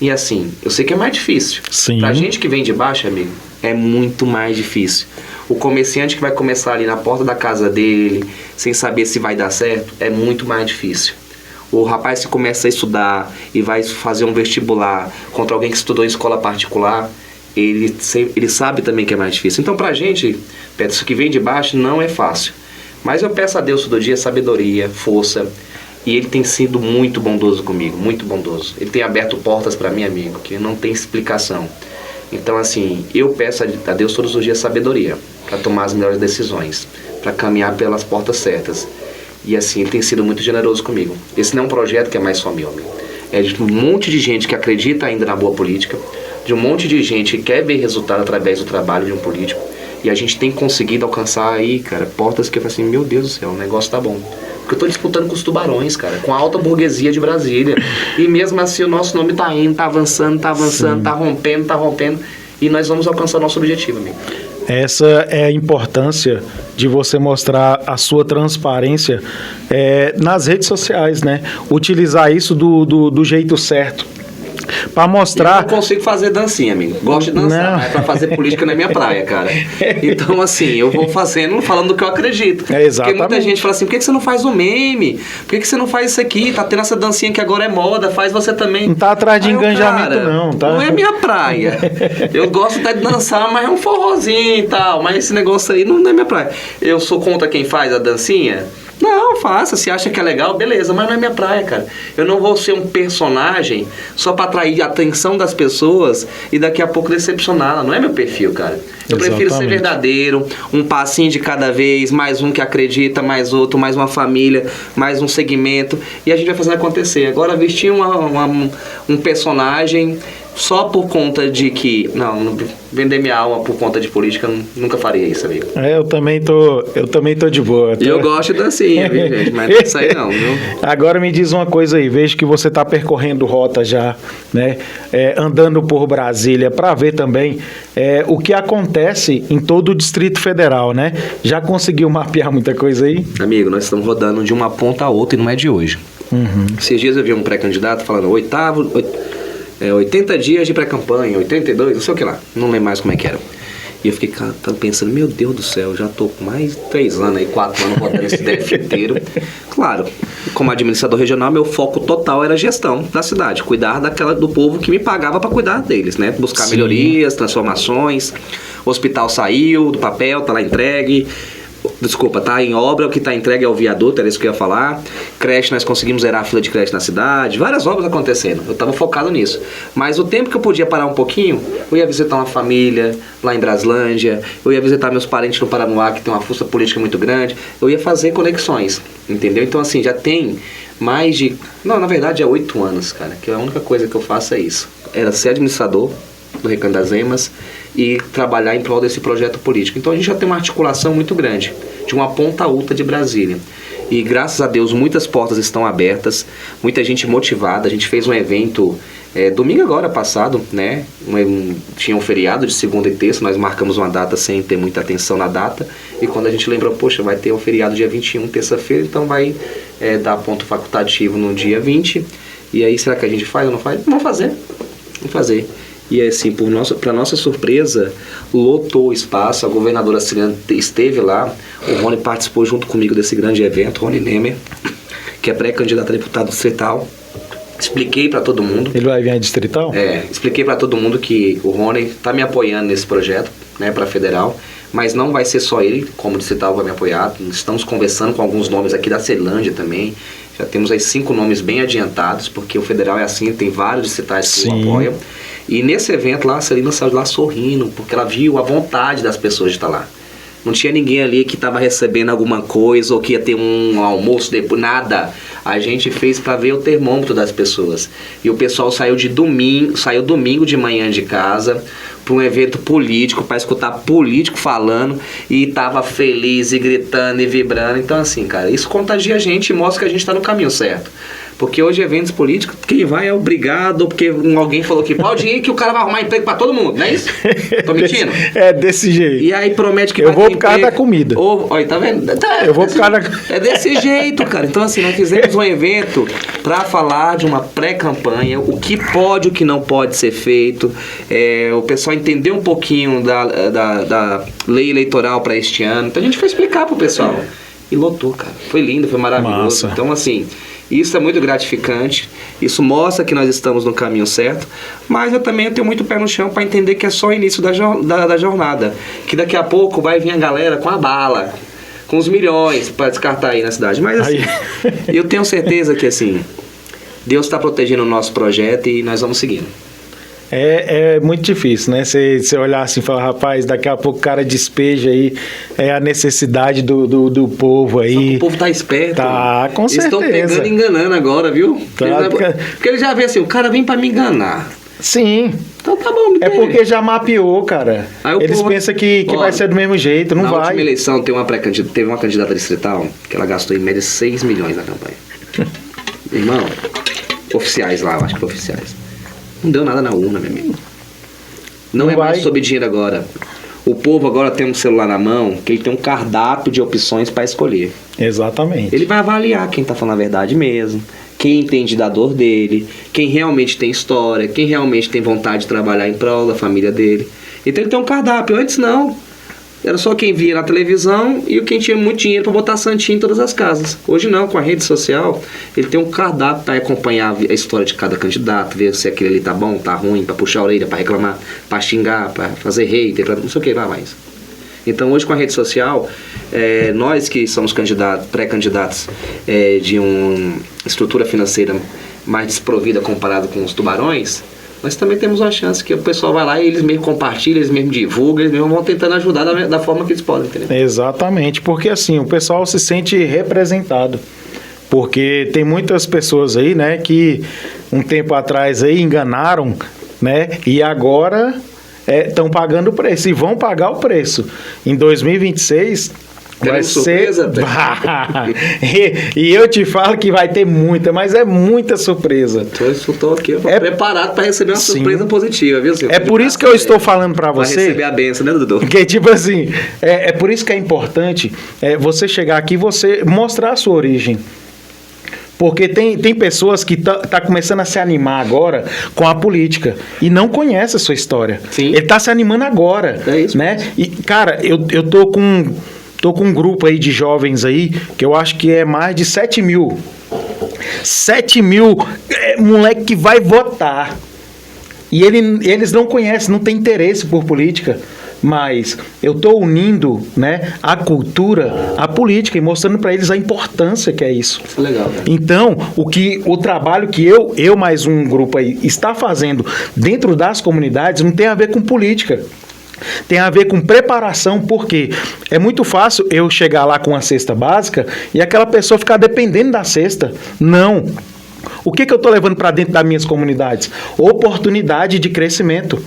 E assim, eu sei que é mais difícil. Sim. Pra gente que vem de baixo, amigo, é muito mais difícil. O comerciante que vai começar ali na porta da casa dele, sem saber se vai dar certo, é muito mais difícil. O rapaz que começa a estudar e vai fazer um vestibular contra alguém que estudou em escola particular, ele sabe também que é mais difícil. Então, pra gente, Pedro, isso que vem de baixo não é fácil. Mas eu peço a Deus todo dia sabedoria, força. E ele tem sido muito bondoso comigo, muito bondoso. Ele tem aberto portas para mim, amigo, que não tem explicação. Então, assim, eu peço a Deus todos os dias sabedoria para tomar as melhores decisões, para caminhar pelas portas certas. E, assim, ele tem sido muito generoso comigo. Esse não é um projeto que é mais só meu, amigo. É de um monte de gente que acredita ainda na boa política, de um monte de gente que quer ver resultado através do trabalho de um político. E a gente tem conseguido alcançar aí, cara, portas que eu falo assim, meu Deus do céu, o negócio tá bom. Porque eu tô disputando com os tubarões, cara, com a alta burguesia de Brasília. E mesmo assim o nosso nome tá indo, tá avançando, Sim. tá rompendo. E nós vamos alcançar o nosso objetivo, amigo. Essa é a importância de você mostrar a sua transparência nas redes sociais, né? Utilizar isso do jeito certo. Para mostrar... Eu não consigo fazer dancinha, amigo. Gosto de dançar, mas para fazer política não é minha praia, cara. Então, assim, eu vou fazendo, falando do que eu acredito. Exatamente. Porque muita gente fala assim, por que você não faz um meme? Por que você não faz isso aqui? Tá tendo essa dancinha que agora é moda, faz você também. Não tá atrás de engajamento, cara, não. Tá? Não é minha praia. Eu gosto até de dançar, mas é um forrozinho e tal. Mas esse negócio aí não é minha praia. Eu sou contra quem faz a dancinha? Não, faça. Se acha que é legal, beleza. Mas não é minha praia, cara. Eu não vou ser um personagem só pra atrair a atenção das pessoas e daqui a pouco decepcioná-la. Não é meu perfil, cara. Eu prefiro ser verdadeiro, um passinho de cada vez, mais um que acredita, mais outro, mais uma família, mais um segmento. E a gente vai fazendo acontecer. Agora, vestir um personagem... Só por conta de que... Não, vender minha alma por conta de política, nunca faria isso, amigo. Eu também tô de boa. Eu gosto de dancinha, viu, gente? Mas não isso aí não, viu? Agora me diz uma coisa aí. Vejo que você tá percorrendo rota já, né? Andando por Brasília para ver também o que acontece em todo o Distrito Federal, né? Já conseguiu mapear muita coisa aí? Amigo, nós estamos rodando de uma ponta a outra e não é de hoje. Uhum. Esses dias eu vi um pré-candidato falando 80 dias de pré-campanha, 82, não sei o que lá. Não lembro mais como é que era. E eu fiquei pensando, meu Deus do céu, já tô com mais 3 anos aí, 4 anos rodando esse DF inteiro. Claro, como administrador regional, meu foco total era a gestão da cidade. Cuidar do povo que me pagava para cuidar deles, né? Buscar Sim. melhorias, transformações. O hospital saiu do papel, tá lá entregue. Desculpa, tá em obra, o que tá entregue é o viaduto, era isso que eu ia falar. Creche, nós conseguimos zerar a fila de creche na cidade. Várias obras acontecendo, eu tava focado nisso. Mas o tempo que eu podia parar um pouquinho, eu ia visitar uma família lá em Braslândia, eu ia visitar meus parentes no Paranoá, que tem uma força política muito grande. Eu ia fazer conexões, entendeu? Então assim, já tem mais de... Não, na verdade é 8 anos, cara, que a única coisa que eu faço é isso. Era ser administrador do Recanto das Emas e trabalhar em prol desse projeto político. Então a gente já tem uma articulação muito grande, de uma ponta a outra de Brasília. E graças a Deus muitas portas estão abertas, muita gente motivada. A gente fez um evento domingo agora passado, né? Tinha um feriado de segunda e terça, nós marcamos uma data sem ter muita atenção na data. E quando a gente lembrou, poxa, vai ter um feriado dia 21, terça-feira, então vai dar ponto facultativo no dia 20. E aí, será que a gente faz ou não faz? Vamos fazer. E assim, para nossa surpresa, lotou o espaço, a governadora Ciliane esteve lá, o Rony participou junto comigo desse grande evento, Rony Nemer, que é pré-candidato a deputado distrital. Expliquei para todo mundo. Ele vai vir a distrital? Expliquei para todo mundo que o Rony está me apoiando nesse projeto, né, para federal, mas não vai ser só ele, como distrital vai me apoiar. Estamos conversando com alguns nomes aqui da Ceilândia também. Já temos aí 5 nomes bem adiantados, porque o federal é assim, tem vários distritais que o apoiam. E nesse evento lá, a Celina saiu de lá sorrindo, porque ela viu a vontade das pessoas de estar lá. Não tinha ninguém ali que estava recebendo alguma coisa ou que ia ter um almoço depois, nada. A gente fez para ver o termômetro das pessoas. E o pessoal saiu domingo de manhã de casa para um evento político, para escutar político falando, e tava feliz e gritando e vibrando. Então assim, cara, isso contagia a gente e mostra que a gente está no caminho certo. Porque hoje eventos políticos, quem vai é obrigado, porque alguém falou que pode ir, que o cara vai arrumar emprego pra todo mundo, não é isso? Tô mentindo? É desse jeito. E aí promete que eu vai vou ter por causa da comida. Olha, tá vendo? Eu vou por causa da... É desse jeito, cara. Então assim, nós fizemos um evento pra falar de uma pré-campanha, o que pode, o que não pode ser feito, o pessoal entender um pouquinho da lei eleitoral pra este ano. Então a gente foi explicar pro pessoal. E lotou, cara. Foi lindo, foi maravilhoso. Massa. Então assim... Isso é muito gratificante, isso mostra que nós estamos no caminho certo, mas eu também tenho muito pé no chão para entender que é só o início da jornada, que daqui a pouco vai vir a galera com a bala, com os milhões para descartar aí na cidade. Mas assim, eu tenho certeza que assim, Deus está protegendo o nosso projeto e nós vamos seguindo. É muito difícil, né? Você olhar assim e falar, rapaz, daqui a pouco o cara despeja aí a necessidade do povo aí. Só que o povo tá esperto. Tá, com certeza. Eles estão pegando e enganando agora, viu? Tá, porque ele já vê assim, o cara vem para me enganar. Sim. Então tá bom. É porque já mapeou, cara. Eles pensam que vai ser do mesmo jeito, não vai. Na última eleição teve uma candidata distrital que ela gastou em média 6 milhões na campanha. Irmão, oficiais lá, eu acho que foi oficiais. Não deu nada na urna, meu amigo. Não é mais sobre dinheiro agora. O povo agora tem um celular na mão que ele tem um cardápio de opções para escolher. Exatamente. Ele vai avaliar quem tá falando a verdade mesmo, quem entende da dor dele, quem realmente tem história, quem realmente tem vontade de trabalhar em prol da família dele. Então ele tem um cardápio. Antes não. Era só quem via na televisão e quem tinha muito dinheiro para botar santinho em todas as casas. Hoje não, com a rede social, ele tem um cardápio para acompanhar a história de cada candidato, ver se aquele ali tá bom, tá ruim, para puxar a orelha, para reclamar, para xingar, para fazer hater, pra não sei o que lá mais. Então hoje com a rede social, nós que somos pré-candidatos de uma estrutura financeira mais desprovida comparado com os tubarões, nós também temos uma chance que o pessoal vai lá e eles mesmo compartilham, eles mesmo divulgam, eles mesmo vão tentando ajudar da forma que eles podem, entendeu? Exatamente, porque assim, o pessoal se sente representado. Porque tem muitas pessoas aí, né, que um tempo atrás aí enganaram, né, e agora estão pagando o preço e vão pagar o preço. Em 2026... vai ser surpresa, e eu te falo que vai ter muita, mas é muita surpresa. Estou aqui preparado para receber uma surpresa positiva, viu, senhor? É por isso que eu estou falando para você. Vai receber a benção, né, Dudu? Porque tipo assim, é por isso que é importante você chegar aqui e você mostrar a sua origem. Porque tem pessoas que tá começando a se animar agora com a política e não conhece a sua história. Sim. Ele tá se animando agora, isso, né? E cara, eu tô com um grupo aí de jovens aí, que eu acho que é mais de 7 mil. 7 mil moleque que vai votar. E eles não conhecem, não tem interesse por política. Mas eu estou unindo, né, a cultura, a política e mostrando para eles a importância que é isso. Isso é legal, cara. Então, o trabalho que eu mais um grupo aí está fazendo dentro das comunidades não tem a ver com política. Tem a ver com preparação, porque é muito fácil eu chegar lá com a cesta básica e aquela pessoa ficar dependendo da cesta. Não. O que eu estou levando para dentro das minhas comunidades? Oportunidade de crescimento.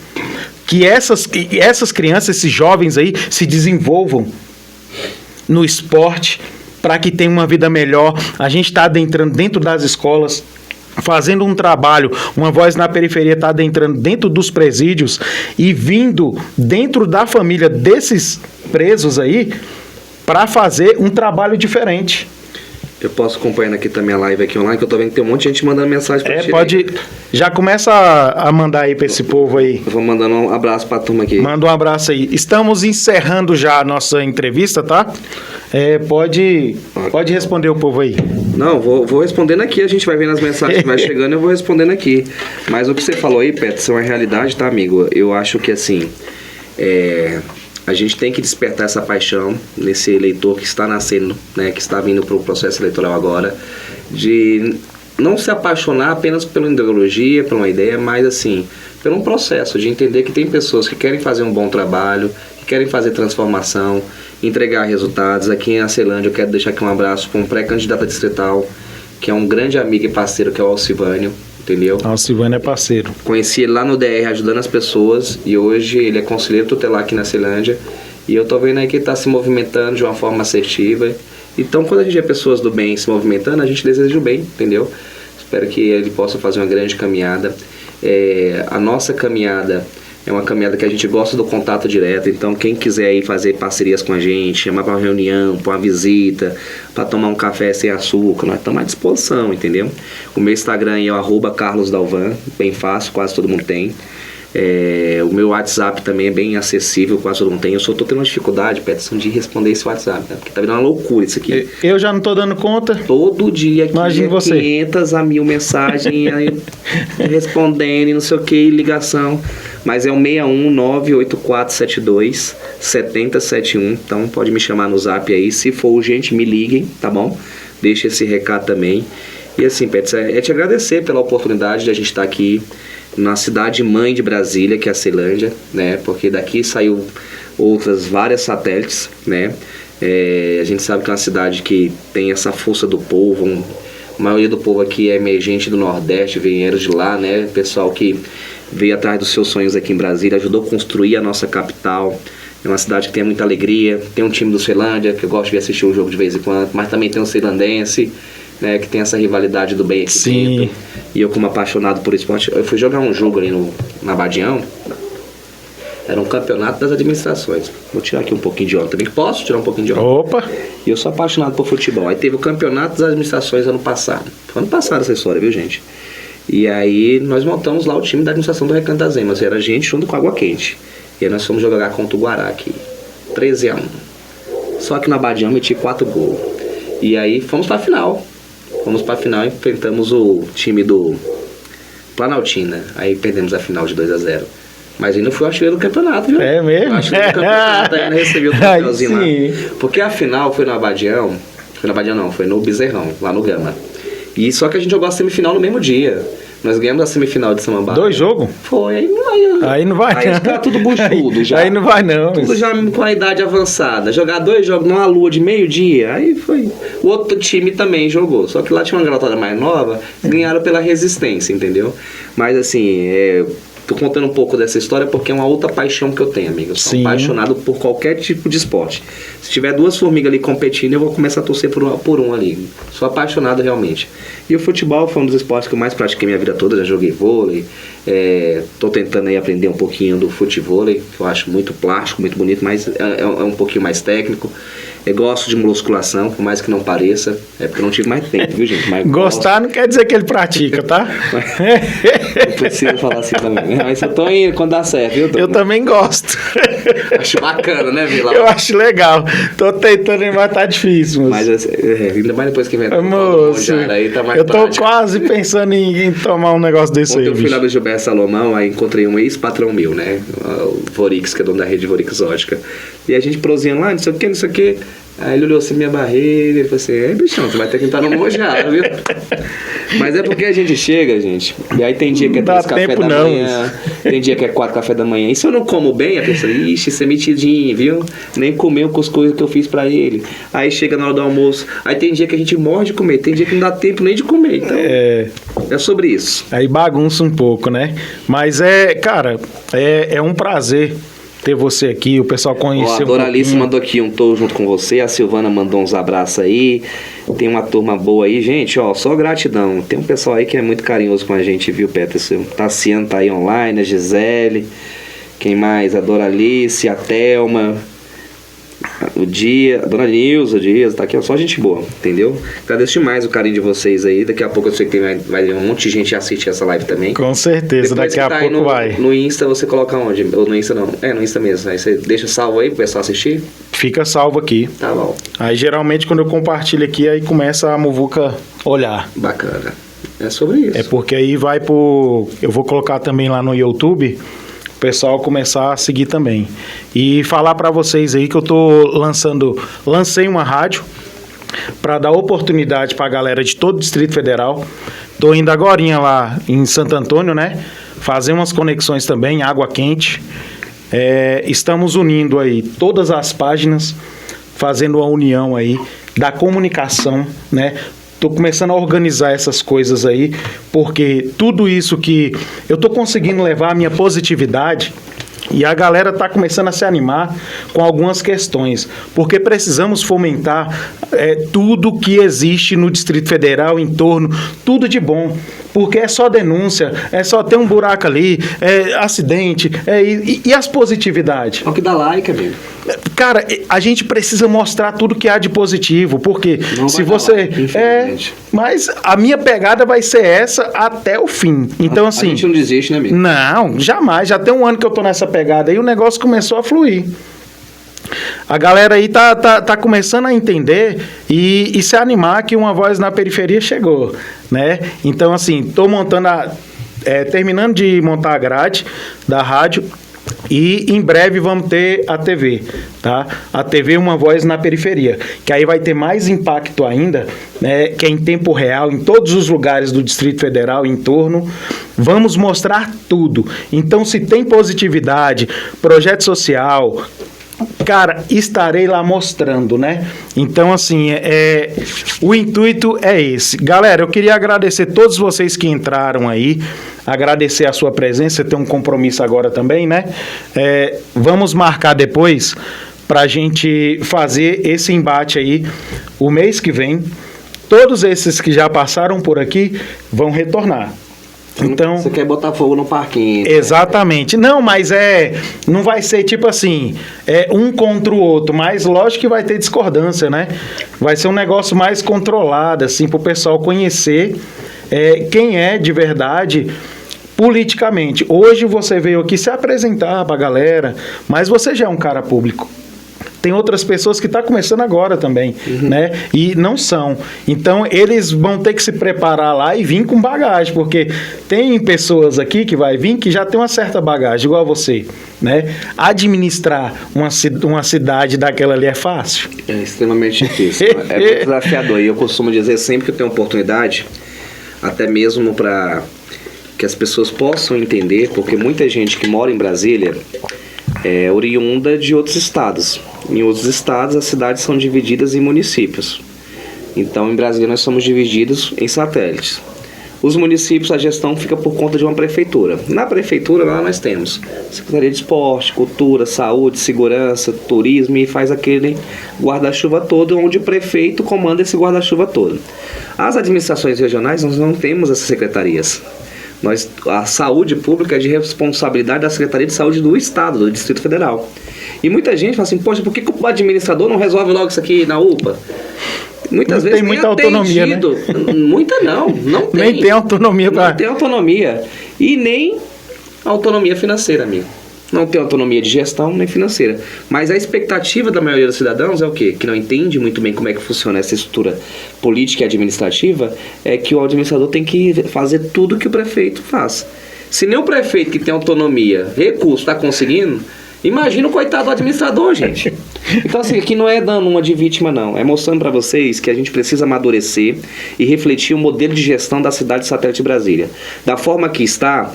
Que essas crianças, esses jovens aí, se desenvolvam no esporte para que tenham uma vida melhor. A gente está adentrando dentro das escolas, fazendo um trabalho, uma voz na periferia está adentrando dentro dos presídios e vindo dentro da família desses presos aí para fazer um trabalho diferente. Eu posso acompanhar aqui também a live aqui online, que eu tô vendo que tem um monte de gente mandando mensagem pra ti. Pode. Já começa a mandar aí pra esse povo aí. Eu vou mandando um abraço pra turma aqui. Manda um abraço aí. Estamos encerrando já a nossa entrevista, tá? Pode responder o povo aí. Não, vou respondendo aqui, a gente vai vendo as mensagens que vai chegando, eu vou respondendo aqui. Mas o que você falou aí, Peterson, é uma realidade, tá, amigo? Eu acho que assim, a gente tem que despertar essa paixão nesse eleitor que está nascendo, né, que está vindo para o processo eleitoral agora, de não se apaixonar apenas pela ideologia, por uma ideia, mas assim, por um processo de entender que tem pessoas que querem fazer um bom trabalho, que querem fazer transformação, entregar resultados. Aqui em Aceilândia eu quero deixar aqui um abraço para um pré-candidato a distrital, que é um grande amigo e parceiro, que é o Alcivânio, entendeu? Alcivânio é parceiro. Conheci ele lá no DR ajudando as pessoas e hoje ele é conselheiro tutelar aqui na Aceilândia. E eu tô vendo aí que ele tá se movimentando de uma forma assertiva. Então, quando a gente vê pessoas do bem se movimentando, a gente deseja o bem, entendeu? Espero que ele possa fazer uma grande caminhada. A nossa caminhada é uma caminhada que a gente gosta do contato direto. Então, quem quiser aí fazer parcerias com a gente, chamar para uma reunião, para uma visita, para tomar um café sem açúcar, nós estamos à disposição, entendeu? O meu Instagram é o @carlosdalvan, bem fácil, quase todo mundo tem. O meu WhatsApp também é bem acessível, quase todo mundo tem. Eu só tô tendo uma dificuldade, Peterson, de responder esse WhatsApp, né? Porque tá virando uma loucura isso aqui. Eu já não tô dando conta. Todo dia aqui, imagina você. 500 a 1000 mensagens aí, respondendo e não sei o que, ligação. Mas é o 61984727071. Então pode me chamar no zap aí. Se for urgente, me liguem, tá bom? Deixa esse recado também. E assim, Peterson, te agradecer pela oportunidade de a gente estar aqui na cidade mãe de Brasília, que é a Aceilândia, né? Porque daqui saiu outras várias satélites, né? A gente sabe que é uma cidade que tem essa força do povo. A maioria do povo aqui é emergente do Nordeste, vieram de lá, né? Pessoal que veio atrás dos seus sonhos aqui em Brasília, ajudou a construir a nossa capital. É uma cidade que tem muita alegria. Tem um time do Ceilândia, que eu gosto de assistir o jogo de vez em quando, mas também tem um ceilandense, né, que tem essa rivalidade do bem aqui Sim. dentro. E eu, como apaixonado por esporte, eu fui jogar um jogo ali na Badião. Era um campeonato das administrações. Vou tirar aqui um pouquinho de onda também. Posso tirar um pouquinho de onda? Opa! E eu sou apaixonado por futebol. Aí teve o campeonato das administrações ano passado. Foi ano passado essa história, viu, gente? E aí nós montamos lá o time da administração do Recanto das Emas. Era a gente junto com Água Quente. E aí nós fomos jogar contra o Guará aqui. 13-1. Só que na Badião meti 4 gols. E aí fomos pra final. Fomos pra final e enfrentamos o time do Planaltina. Aí perdemos a final de 2-0. Mas ainda fui o artilheiro do campeonato, viu? É mesmo? O artilheiro do campeonato, ainda recebi o troféuzinho lá. Porque a final foi no Abadião. Foi no Abadião não, foi no Bezerrão, lá no Gama. E só que a gente jogou a semifinal no mesmo dia. Nós ganhamos a semifinal de Samambaia. 2 jogos? Foi, aí não vai. Aí fica tudo buchudo já. Aí não vai não. Tudo já com a idade avançada. Jogar 2 jogos numa lua de meio-dia, aí foi. O outro time também jogou. Só que lá tinha uma garotada mais nova, ganharam pela resistência, entendeu? Mas assim, tô contando um pouco dessa história porque é uma outra paixão que eu tenho, amigo. Eu sou apaixonado por qualquer tipo de esporte. Se tiver 2 formigas ali competindo, eu vou começar a torcer por um ali. Sou apaixonado realmente. E o futebol foi um dos esportes que eu mais pratiquei minha vida toda. Já joguei vôlei. Tô tentando aí aprender um pouquinho do futevôlei, que eu acho muito plástico, muito bonito, mas é um pouquinho mais técnico. Eu gosto de musculação, por mais que não pareça. É porque eu não tive mais tempo, viu, gente? Mas gostar não quer dizer que ele pratica, tá? Não preciso falar assim também. Mas eu tô indo quando dá certo, viu? Eu também gosto. Acho bacana, né, Vila? Eu acho legal. Tô tentando, mas tá difícil, moço. Mas ainda mais depois que vem moço, aí tá mais eu tô prático. quase pensando em tomar um negócio desse Ontem aí, eu fui lá no Gilberto Salomão, aí encontrei um ex-patrão meu, né? O Vorix, que é dono da rede Vorix Ótica. E a gente prosinha lá, não sei o que, não sei o que. Aí ele olhou assim minha barriga e falou assim, bichão, tu vai ter que entrar no mojado, viu? Mas é porque a gente chega, gente, e aí tem dia que é 3 café da manhã, tem dia que é 4 café da manhã. E se eu não como bem, a pessoa, ixi, isso é metidinho, viu? Nem comeu com as coisas que eu fiz pra ele. Aí chega na hora do almoço, aí tem dia que a gente morre de comer, tem dia que não dá tempo nem de comer. Então, é sobre isso. Aí bagunça um pouco, né? Mas cara, é um prazer ter você aqui, o pessoal conheceu. A Doralice mandou aqui tô junto com você, a Silvana mandou uns abraços aí, tem uma turma boa aí, gente, só gratidão. Tem um pessoal aí que é muito carinhoso com a gente, viu, Peterson? Tassiano tá aí online, a Gisele, quem mais? A Doralice, a Thelma, o Dia, a Dona Nilza, o Dias, tá aqui, só gente boa, entendeu? Agradeço demais o carinho de vocês aí. Daqui a pouco eu sei que vai um monte de gente assistir essa live também. Com certeza, depois daqui a pouco vai. No Insta você coloca onde? Ou no Insta não? No Insta mesmo. Aí você deixa salvo aí pro pessoal assistir? Fica salvo aqui. Tá bom. Aí geralmente quando eu compartilho aqui, aí começa a muvuca olhar. Bacana. É sobre isso. É porque aí vai pro... Eu vou colocar também lá no YouTube, o pessoal começar a seguir também. E falar para vocês aí que eu lancei uma rádio para dar oportunidade para a galera de todo o Distrito Federal. Tô indo agorinha lá em Santo Antônio, né? Fazer umas conexões também, Água Quente. Estamos unindo aí todas as páginas fazendo a união aí da comunicação, né? Tô começando a organizar essas coisas aí, porque tudo isso que eu tô conseguindo levar a minha positividade e a galera tá começando a se animar com algumas questões, porque precisamos fomentar tudo que existe no Distrito Federal, em torno, tudo de bom, porque é só denúncia, é só ter um buraco ali, acidente, e as positividades. É o que dá like, amigo. Cara, a gente precisa mostrar tudo que há de positivo, porque Não se vai você... dar like, infelizmente. Mas a minha pegada vai ser essa até o fim. Então, assim... A gente não desiste, né, amigo? Não, jamais. Já tem um ano que eu tô nessa pegada aí, o negócio começou a fluir. A galera aí tá começando a entender e se animar que uma voz na periferia chegou, né? Então, assim, tô montando terminando de montar a grade da rádio e em breve vamos ter a TV, tá? A TV Uma Voz na Periferia, que aí vai ter mais impacto ainda, né? Que é em tempo real, em todos os lugares do Distrito Federal, em torno. Vamos mostrar tudo. Então, se tem positividade, projeto social... Cara, estarei lá mostrando, né? Então, assim, o intuito é esse. Galera, eu queria agradecer todos vocês que entraram aí, agradecer a sua presença, você tem um compromisso agora também, né? Vamos marcar depois pra gente fazer esse embate aí o mês que vem. Todos esses que já passaram por aqui vão retornar. Então, você quer botar fogo no parquinho. Exatamente. Não, mas não vai ser tipo assim, um contra o outro, mas lógico que vai ter discordância, né? Vai ser um negócio mais controlado, assim, pro pessoal conhecer quem é de verdade politicamente. Hoje você veio aqui se apresentar pra galera, mas você já é um cara público. Tem outras pessoas que estão começando agora também, né? E não são. Então, eles vão ter que se preparar lá e vir com bagagem, porque tem pessoas aqui que vai vir que já tem uma certa bagagem, igual você, né? Administrar uma cidade daquela ali é fácil? É extremamente difícil. É muito desafiador. E eu costumo dizer sempre que eu tenho oportunidade, até mesmo para que as pessoas possam entender, porque muita gente que mora em Brasília é oriunda de outros estados. Em outros estados, as cidades são divididas em municípios. Então, em Brasília, nós somos divididos em satélites. Os municípios, a gestão fica por conta de uma prefeitura. Na prefeitura, lá nós temos Secretaria de Esporte, Cultura, Saúde, Segurança, Turismo, e faz aquele guarda-chuva todo, onde o prefeito comanda esse guarda-chuva todo. As administrações regionais, nós não temos essas secretarias. A saúde pública é de responsabilidade da Secretaria de Saúde do Estado, do Distrito Federal. E muita gente fala assim, poxa, por que o administrador não resolve logo isso aqui na UPA? Muitas vezes tem muita autonomia, né? Muita não tem. Nem tem autonomia para... Não tem autonomia. E nem autonomia financeira, amigo. Não tem autonomia de gestão nem financeira. Mas a expectativa da maioria dos cidadãos é o quê? Que não entende muito bem como é que funciona essa estrutura política e administrativa, é que o administrador tem que fazer tudo que o prefeito faz. Se nem o prefeito, que tem autonomia, recurso, está conseguindo, imagina o coitado do administrador, gente. Então, assim, aqui não é dando uma de vítima, não. É mostrando para vocês que a gente precisa amadurecer e refletir o modelo de gestão da cidade satélite Brasília. Da forma que está,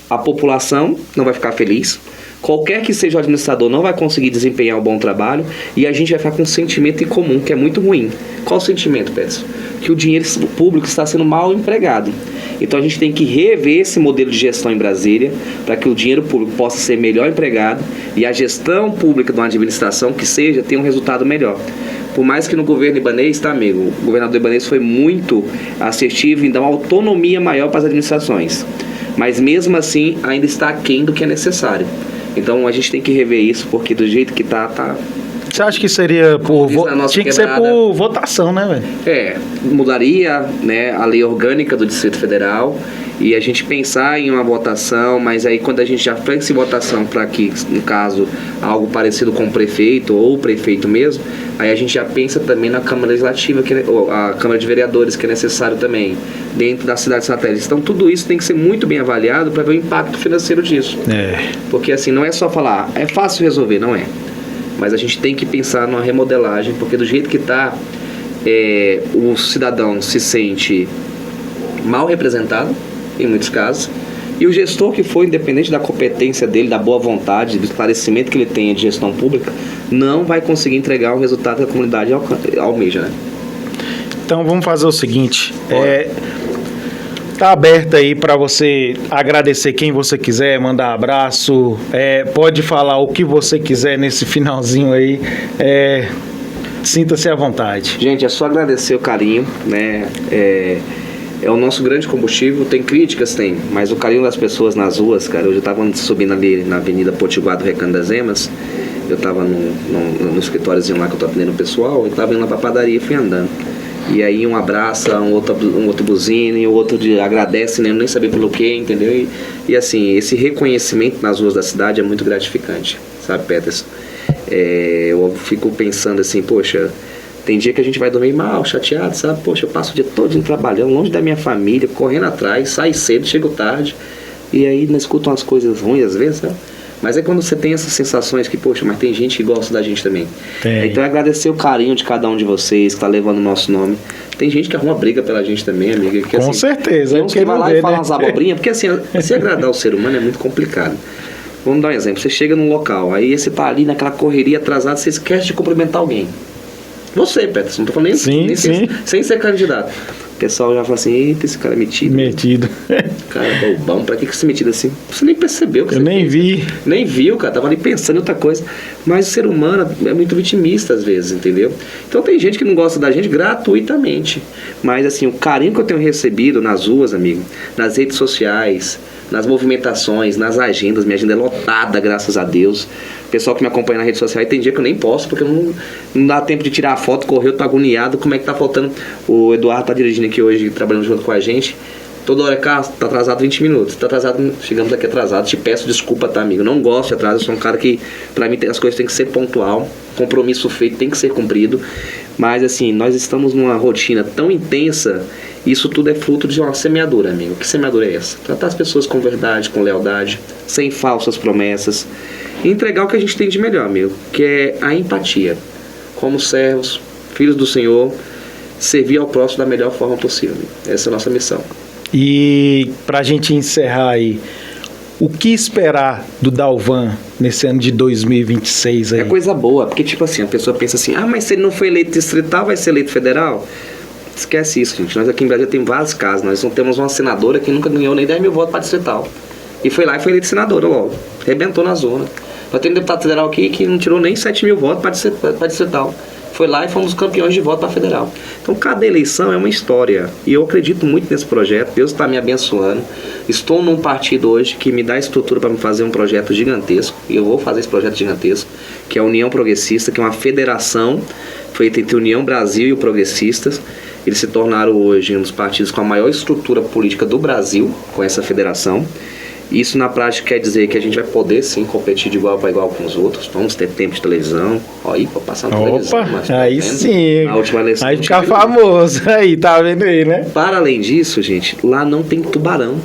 a população não vai ficar feliz. Qualquer que seja o administrador não vai conseguir desempenhar um bom trabalho e a gente vai ficar com um sentimento em comum, que é muito ruim. Qual o sentimento, Pedro? Que o dinheiro público está sendo mal empregado. Então a gente tem que rever esse modelo de gestão em Brasília para que o dinheiro público possa ser melhor empregado e a gestão pública de uma administração que seja tenha um resultado melhor. Por mais que no governo ibanês, tá, amigo? O governador ibanês foi muito assertivo em dar uma autonomia maior para as administrações. Mas mesmo assim ainda está aquém do que é necessário. Então a gente tem que rever isso, porque do jeito que tá... Você acha que seria por... Tinha que ser por votação, né, velho? Mudaria, né, a lei orgânica do Distrito Federal e a gente pensar em uma votação, mas aí quando a gente já pensa em votação para que, no caso, algo parecido com o prefeito ou o prefeito mesmo, aí a gente já pensa também na Câmara Legislativa, ou a Câmara de Vereadores, que é necessário também, dentro da cidade satélite. Então tudo isso tem que ser muito bem avaliado para ver o impacto financeiro disso. Porque assim, não é só falar, é fácil resolver, não é. Mas a gente tem que pensar numa remodelagem, porque do jeito que está, o cidadão se sente mal representado, em muitos casos, E o gestor que for, independente da competência dele, da boa vontade, do esclarecimento que ele tenha de gestão pública, não vai conseguir entregar o resultado que a comunidade almeja, né? Então vamos fazer o seguinte, tá aberto aí para você agradecer quem você quiser, mandar abraço, pode falar o que você quiser nesse finalzinho aí, sinta-se à vontade. Gente, é só agradecer o carinho, né? É o nosso grande combustível. Tem críticas, tem, mas o carinho das pessoas nas ruas, cara. Hoje eu tava subindo ali na Avenida Potiguar do Recanto das Emas. Eu tava no escritóriozinho lá que eu tô atendendo o pessoal. Eu tava indo lá pra padaria e fui andando. E aí um abraça, um outro buzina, e o outro agradece, né? Eu nem sabia pelo quê, entendeu? E assim, esse reconhecimento nas ruas da cidade é muito gratificante, sabe, Peterson? Eu fico pensando assim, poxa, tem dia que a gente vai dormir mal, chateado, sabe? Poxa, eu passo o dia todo trabalhando, longe da minha família, correndo atrás, saio cedo, chego tarde, e aí não escuto umas coisas ruins às vezes, sabe? Mas é quando você tem essas sensações que, poxa, mas tem gente que gosta da gente também. Então agradecer o carinho de cada um de vocês que está levando o nosso nome. Tem gente que arruma briga pela gente também, amiga. Que, com assim, certeza. Tem uns que vai lá e fala umas abobrinhas, porque assim, se agradar o ser humano é muito complicado. Vamos dar um exemplo. Você chega num local, aí você tá ali naquela correria atrasada, você esquece de cumprimentar alguém. Você, Peterson, não tô falando nem sem ser candidato. O pessoal já fala assim, eita, esse cara é metido. Metido. Cara, bobão, pra que você é metido assim? Você nem percebeu que eu você nem fez. vi. Nem viu, cara, tava ali pensando em outra coisa. Mas o ser humano é muito vitimista às vezes, entendeu? Então tem gente que não gosta da gente gratuitamente. Mas assim, o carinho que eu tenho recebido nas ruas, amigo, nas redes sociais, nas movimentações, nas agendas, minha agenda é lotada, graças a Deus. O pessoal que me acompanha na rede social, tem dia que eu nem posto, porque não dá tempo de tirar a foto, correr, eu tô agoniado, como é que tá faltando. O Eduardo tá dirigindo aqui hoje, trabalhando junto com a gente. Toda hora, cara, tá atrasado 20 minutos, tá atrasado, chegamos aqui atrasado, te peço desculpa, tá, amigo? Não gosto de atraso, eu sou um cara que, pra mim, as coisas tem que ser pontual, compromisso feito tem que ser cumprido. Mas assim, nós estamos numa rotina tão intensa. Isso tudo é fruto de uma semeadura, amigo. Que semeadura é essa? Tratar as pessoas com verdade, com lealdade, sem falsas promessas. E entregar o que a gente tem de melhor, amigo, que é a empatia. Como servos, filhos do Senhor, servir ao próximo da melhor forma possível, amigo. Essa é a nossa missão. E pra gente encerrar aí, o que esperar do Dalvan nesse ano de 2026 aí? É coisa boa, porque tipo assim, a pessoa pensa assim, mas se ele não foi eleito distrital, vai ser eleito federal? Esquece isso, gente. Nós aqui em Brasília temos vários casos. Nós não temos uma senadora que nunca ganhou nem 10 mil votos para distrital. E foi lá e foi eleita senadora logo. Arrebentou na zona. Nós temos um deputado federal aqui que não tirou nem 7 mil votos para distrital. Foi lá e fomos campeões de voto para federal. Então cada eleição é uma história. E eu acredito muito nesse projeto. Deus está me abençoando. Estou num partido hoje que me dá estrutura para me fazer um projeto gigantesco. E eu vou fazer esse projeto gigantesco, que é a União Progressista, que é uma federação feita entre a União Brasil e o Progressistas. Eles se tornaram hoje um dos partidos com a maior estrutura política do Brasil, com essa federação. Isso na prática quer dizer que a gente vai poder sim competir de igual para igual com os outros. Vamos ter tempo de televisão. Ó, aí, passar na televisão. Opa, aí sim. Na última eleição. Aí ficar famoso. Aí, tá vendo aí, né? Para além disso, gente, lá não tem tubarão.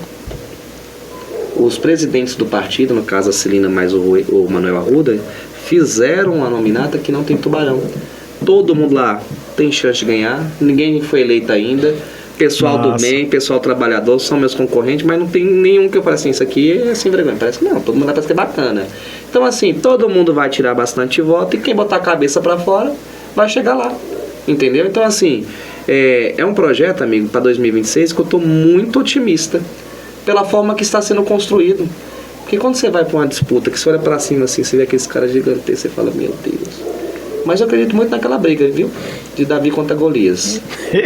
Os presidentes do partido, no caso a Celina mais o Manuel Arruda, fizeram a nominata que não tem tubarão. Todo mundo lá tem chance de ganhar, ninguém foi eleito ainda. Pessoal do bem, pessoal trabalhador são meus concorrentes, mas não tem nenhum que eu fale assim, isso aqui é sem vergonha. Parece que não, todo mundo vai ser bacana. Então assim, todo mundo vai tirar bastante voto e quem botar a cabeça pra fora vai chegar lá, entendeu? Então assim, é um projeto, amigo, para 2026 que eu tô muito otimista pela forma que está sendo construído. Porque quando você vai pra uma disputa, que você olha pra cima assim, você vê aqueles caras gigantescos, você fala, meu Deus. Mas eu acredito muito naquela briga, viu? De Davi contra Golias.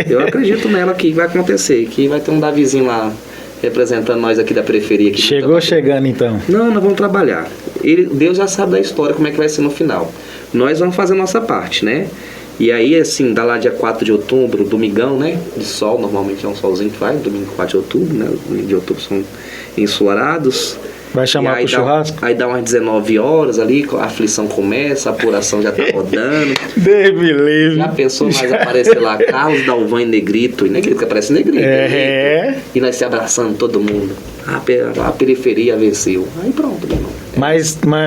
Eu acredito nela que vai acontecer, que vai ter um Davizinho lá representando nós aqui da periferia. Aqui chegou chegando então. Não, nós vamos trabalhar. Deus já sabe da história, como é que vai ser no final. Nós vamos fazer a nossa parte, né? E aí, assim, dá lá dia 4 de outubro, domingão, né? De sol, normalmente é um solzinho que vai, domingo 4 de outubro, né? Os domingos de outubro são ensolarados. Vai chamar pro churrasco? Aí dá umas 19 horas ali, a aflição começa, a apuração já tá rodando. Já pensou mais aparecer lá Carlos Dalvan e Negrito, e Negrito que aparece Negrito. E nós se abraçando todo mundo. A periferia venceu. Aí pronto, meu irmão.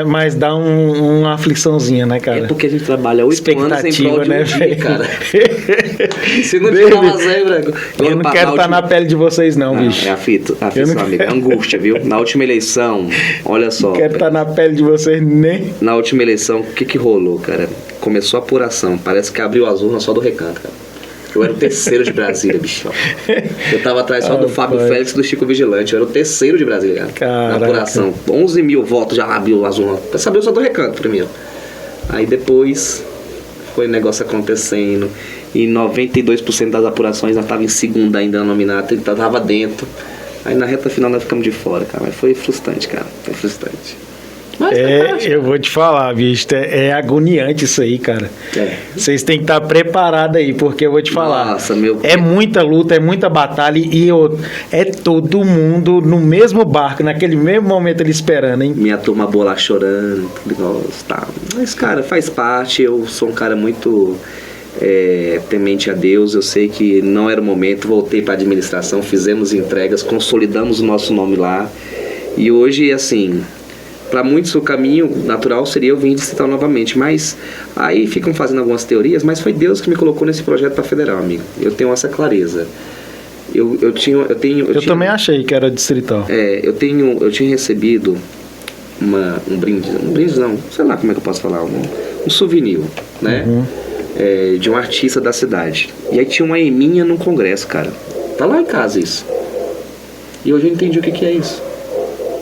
Mas dá uma afliçãozinha, né, cara? É porque a gente trabalha 8 anos em prol de um dia, velho? cara. Se não Baby, tiver uma zebra... Eu não quero estar na pele de vocês, não, bicho. É aflição, amigo. É angústia, viu? Na última eleição, olha só. Não quero estar na pele de vocês nem... Na última eleição, o que rolou, cara? Começou a apuração. Parece que abriu as urnas só do Recanto, cara. Eu era o terceiro de Brasília, bicho. Eu tava atrás só do Fábio Félix e do Chico Vigilante. Eu era o terceiro de Brasília, cara. Na apuração. 11 mil votos, já abriu as urnas. Pra saber só do Recanto primeiro. Aí depois foi o negócio acontecendo. E 92% das apurações nós tava em segunda ainda na nominata. Ele tava dentro. Aí na reta final nós ficamos de fora, cara. Mas foi frustrante, cara. Foi frustrante. Mas eu vou te falar, bicho, é agoniante isso aí, cara. Vocês têm que estar preparados aí, porque eu vou te falar. Nossa, meu... É muita luta, é muita batalha e é todo mundo no mesmo barco, naquele mesmo momento ali esperando, hein? Minha turma boa lá chorando, negócio, tá. Mas, cara, faz parte. Eu sou um cara muito temente a Deus. Eu sei que não era o momento. Voltei para a administração, fizemos entregas, consolidamos o nosso nome lá. E hoje, assim... Para muitos o caminho natural seria eu vir distrital novamente, mas aí ficam fazendo algumas teorias, mas foi Deus que me colocou nesse projeto para federal, amigo. Eu tenho essa clareza. Eu também achei que era distrital. Eu tinha recebido um brinde não, sei lá como é que eu posso falar, um souvenir, né? De um artista da cidade. E aí tinha uma eminha no congresso, cara. Tá lá em casa isso. E hoje eu entendi o que é isso.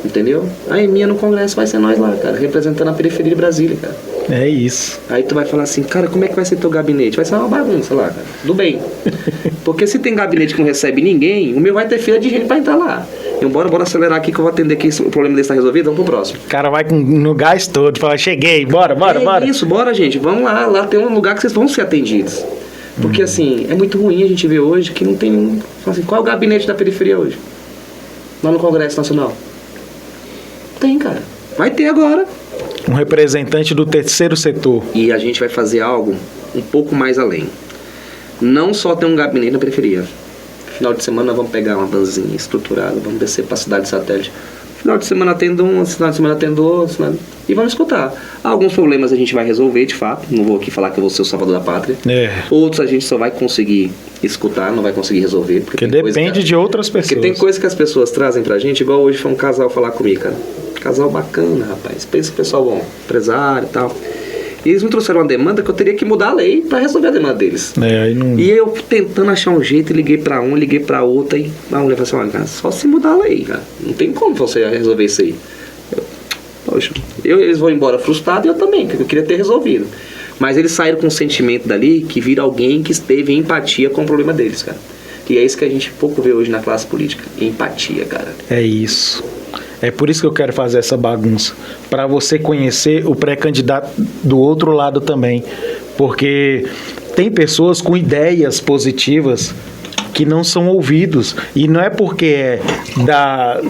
Entendeu? A eminha no congresso vai ser nós lá, cara, representando a periferia de Brasília, cara. É isso. Aí tu vai falar assim, cara, como é que vai ser teu gabinete? Vai ser uma bagunça lá, cara. Do bem. Porque se tem gabinete que não recebe ninguém, o meu vai ter fila de gente pra entrar lá. Então bora acelerar aqui que eu vou atender aqui, o problema desse tá resolvido, vamos pro próximo. O cara vai no gás todo, fala, cheguei, bora. Isso, bora, gente, vamos lá tem um lugar que vocês vão ser atendidos. Porque assim, é muito ruim a gente ver hoje que não tem assim, qual é o gabinete da periferia hoje? Lá no Congresso Nacional. Tem, cara. Vai ter agora. Um representante do terceiro setor. E a gente vai fazer algo um pouco mais além. Não só ter um gabinete na periferia. Final de semana vamos pegar uma vanzinha estruturada, vamos descer para a cidade de satélite. Final de semana atendo um, final de semana atendo outro, e vamos escutar. Alguns problemas a gente vai resolver, de fato. Não vou aqui falar que eu vou ser o salvador da pátria. Outros a gente só vai conseguir escutar, não vai conseguir resolver. Porque depende de outras pessoas. Porque tem coisa que as pessoas trazem pra gente, igual hoje foi um casal falar comigo, cara. Casal bacana, rapaz. Pensa que pessoal bom, empresário e tal. E eles me trouxeram uma demanda que eu teria que mudar a lei para resolver a demanda deles. E eu tentando achar um jeito, liguei para um, liguei para outra, e a mulher falou assim, olha, cara, só se mudar a lei, cara. Não tem como você resolver isso aí. Eles vão embora frustrados e eu também, que eu queria ter resolvido. Mas eles saíram com um sentimento dali que vira alguém que esteve em empatia com o problema deles, cara. E é isso que a gente pouco vê hoje na classe política. Empatia, cara. É isso. É por isso que eu quero fazer essa bagunça. Para você conhecer o pré-candidato do outro lado também. Porque tem pessoas com ideias positivas que não são ouvidos. E não é porque é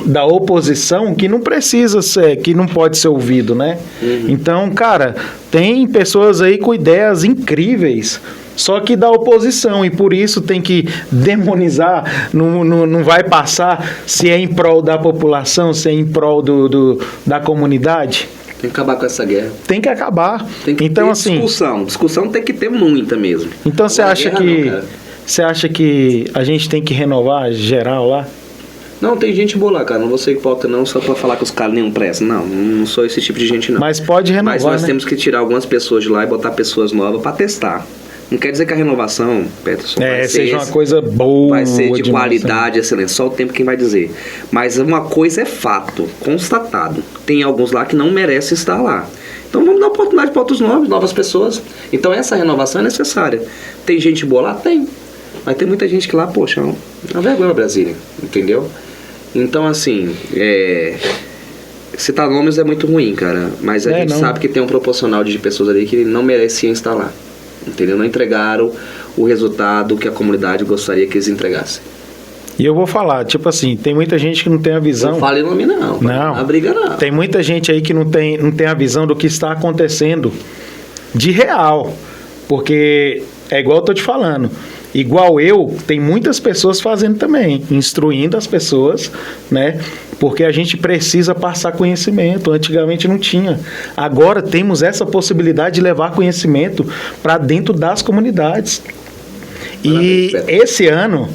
da oposição que não precisa ser, que não pode ser ouvido, né? Então, cara, tem pessoas aí com ideias incríveis, só que da oposição, e por isso tem que demonizar, não vai passar se é em prol da população, se é em prol da comunidade. Tem que acabar com essa guerra. Tem que acabar. Tem que então, ter assim, discussão tem que ter muita mesmo. Então você acha que a gente tem que renovar geral lá? Não, tem gente boa lá, cara. Não vou ser hipócrita não, só pra falar que os caras nenhum prestam. Não sou esse tipo de gente, não. Mas pode renovar, Mas nós né? temos que tirar algumas pessoas de lá e botar pessoas novas pra testar. Não quer dizer que a renovação, Peterson, vai seja uma coisa boa. Vai ser de qualidade, excelente. Só o tempo quem vai dizer. Mas uma coisa é fato, constatado. Tem alguns lá que não merecem estar lá. Então vamos dar oportunidade para outros novas pessoas. Então essa renovação é necessária. Tem gente boa lá? Tem. Mas tem muita gente que lá, poxa, é uma vergonha Brasília, entendeu? Então, assim, citar nomes é muito ruim, cara. Mas a gente sabe que tem um proporcional de pessoas ali que não mereciam estar lá. Entendeu? Não entregaram o resultado que a comunidade gostaria que eles entregassem. E eu vou falar, tipo assim, tem muita gente que não tem a visão... Não fale nome não. Não. A briga não. Tem muita gente aí que não tem a visão do que está acontecendo de real. Porque é igual eu tô te falando. igual eu, tem muitas pessoas fazendo também, instruindo as pessoas, né? Porque a gente precisa passar conhecimento. Antigamente não tinha. Agora temos essa possibilidade de levar conhecimento para dentro das comunidades. E esse ano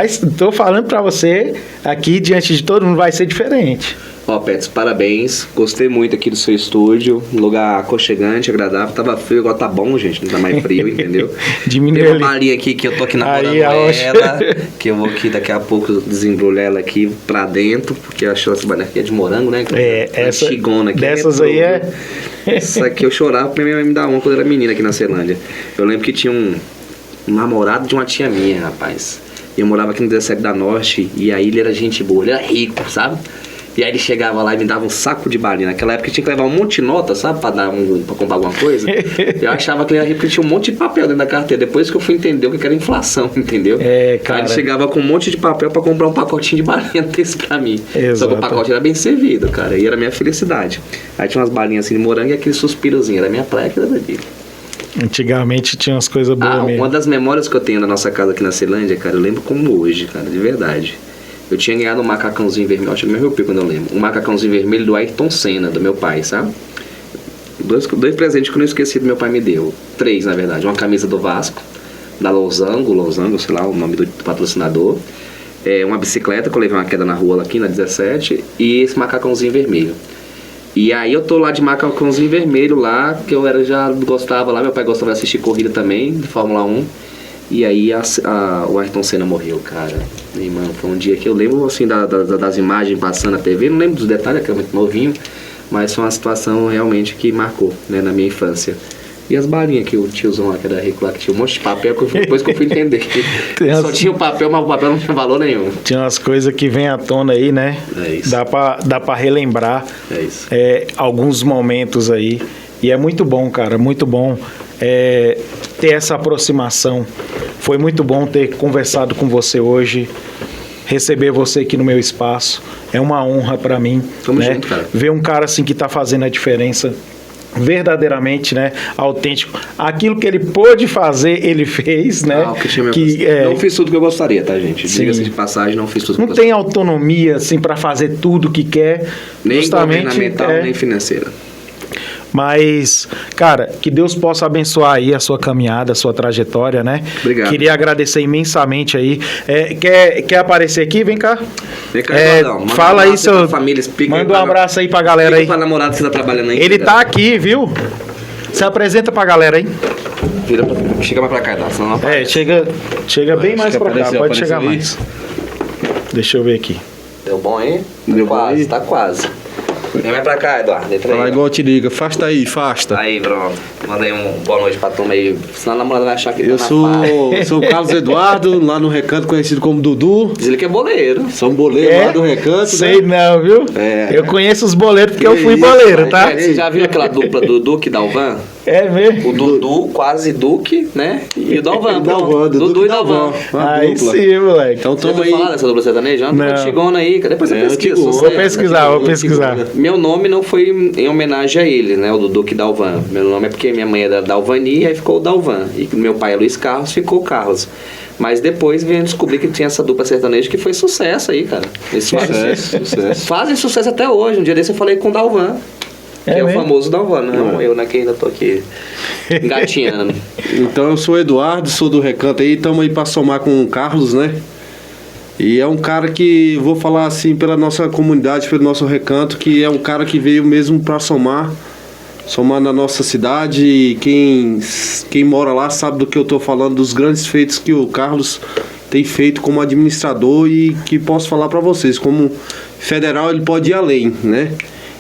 estou falando para você aqui diante de todo mundo, vai ser diferente. Ó, Pets, parabéns. Gostei muito aqui do seu estúdio. Um lugar aconchegante, agradável. Tava frio, agora tá bom, gente. Não tá mais frio, entendeu? Diminuiu Tem uma malinha aqui que eu tô aqui namorando ela. Que eu vou aqui daqui a pouco desembrulhar ela aqui pra dentro. Porque eu acho essa banana aqui é de morango, né? Essa chigona aqui. Dessas aí é... Essa aqui eu chorava pra minha mãe me dar uma quando eu era menina aqui na Ceilândia. Eu lembro que tinha um namorado de uma tia minha, rapaz. Eu morava aqui no 17 da Norte. E aí ele era gente boa, ele era rico, sabe? E aí ele chegava lá e me dava um saco de balinha. Naquela época tinha que levar um monte de nota, sabe? Pra comprar alguma coisa. Eu achava que ele era rico, porque tinha um monte de papel dentro da carteira. Depois que eu fui entender o que era inflação, entendeu? Cara. Aí ele chegava com um monte de papel pra comprar um pacotinho de balinha desse pra mim. Exato. Só que o pacote era bem servido, cara. E era a minha felicidade. Aí tinha umas balinhas assim de morango e aquele suspirozinho. Era a minha praia que era dele. Antigamente tinha umas coisas boas mesmo. Uma das memórias que eu tenho da nossa casa aqui na Ceilândia, cara, eu lembro como hoje, cara, de verdade. Eu tinha ganhado um macacãozinho vermelho, acho que me arrepio quando eu lembro. Um macacãozinho vermelho do Ayrton Senna, do meu pai, sabe? Dois presentes que eu não esqueci do meu pai me deu. 3, na verdade. Uma camisa do Vasco, da Losango, sei lá o nome do patrocinador. Uma bicicleta, que eu levei uma queda na rua aqui, na 17. E esse macacãozinho vermelho. E aí eu tô lá de macacãozinho vermelho lá, que eu já gostava lá. Meu pai gostava de assistir corrida também, de Fórmula 1. E aí o Ayrton Senna morreu, cara. E, mano, foi um dia que eu lembro, assim, das imagens passando na TV. Não lembro dos detalhes, que é muito novinho. Mas foi uma situação realmente que marcou, né, na minha infância. E as balinhas que o tiozão lá, que era rico lá, que tinha um monte de papel, depois que eu fui entender. Só tinha o papel, mas o papel não tinha valor nenhum. Tinha umas coisas que vem à tona aí, né? É isso. Dá pra relembrar. É isso. Alguns momentos aí. E é muito bom, cara, muito bom ter essa aproximação. Foi muito bom ter conversado com você hoje, receber você aqui no meu espaço. É uma honra para mim. Tamo junto, cara. Ver um cara assim que tá fazendo a diferença, verdadeiramente, né, autêntico. Aquilo que ele pôde fazer, ele fez, né? Não fiz tudo que eu gostaria, tá, gente? Diga-se de passagem, não fiz tudo que eu gostaria. Não tem autonomia, assim, para fazer tudo que quer. Nem governamental, nem financeira. Mas, cara, que Deus possa abençoar aí a sua caminhada, a sua trajetória, né? Obrigado. Queria agradecer imensamente aí. Quer aparecer aqui? Vem cá. Vem cá, fala aí, seu... família, manda um abraço aí pra galera aí. Pra namorado que você tá trabalhando aí. Ele tá aqui, viu? Se apresenta pra galera aí. Chega mais pra cá, tá? Senão não chega bem mais pra cá, pode chegar mais. Deixa eu ver aqui. Deu bom aí? Deu quase, aí? Tá quase. Vem mais pra cá, Eduardo. Fala igual eu te digo, afasta aí, afasta. Aí, pronto. Manda aí boa noite pra turma aí. Senão a namorada vai achar que eu sou o Carlos Eduardo, lá no Recanto, conhecido como Dudu. Diz ele que é boleiro. Sou um boleiro lá do Recanto. Sei não, viu? Eu conheço os boleiros porque eu fui boleiro, tá? Você já viu aquela dupla do Duque e Dalvan? É mesmo? O Dudu, quase Duque, né? E o Dalvan. Dudu e Dalvan. Aí sim, moleque. Então tamo aí. Você falar dessa dupla sertaneja? Anda antigona aí. Depois você pesquisa. Vou pesquisar. Meu nome não foi em homenagem a ele, né? O Dudu e Dalvan. Meu nome é porque minha mãe era Dalvani, aí ficou o Dalvan. E meu pai é Luiz Carlos, ficou o Carlos. Mas depois vem descobrir que tinha essa dupla sertaneja que foi sucesso aí, cara. Sucesso. Fazem sucesso até hoje. Um dia desse eu falei com o Dalvan. Que é o famoso Dalvan, não eu, né, que ainda tô aqui engatinhando. Então eu sou o Eduardo, sou do Recanto aí, estamos aí para somar com o Carlos, né? E é um cara que, vou falar assim, pela nossa comunidade, pelo nosso Recanto, que é um cara que veio mesmo para somar na nossa cidade. E quem mora lá sabe do que eu tô falando, dos grandes feitos que o Carlos tem feito como administrador e que posso falar para vocês, como federal ele pode ir além, né?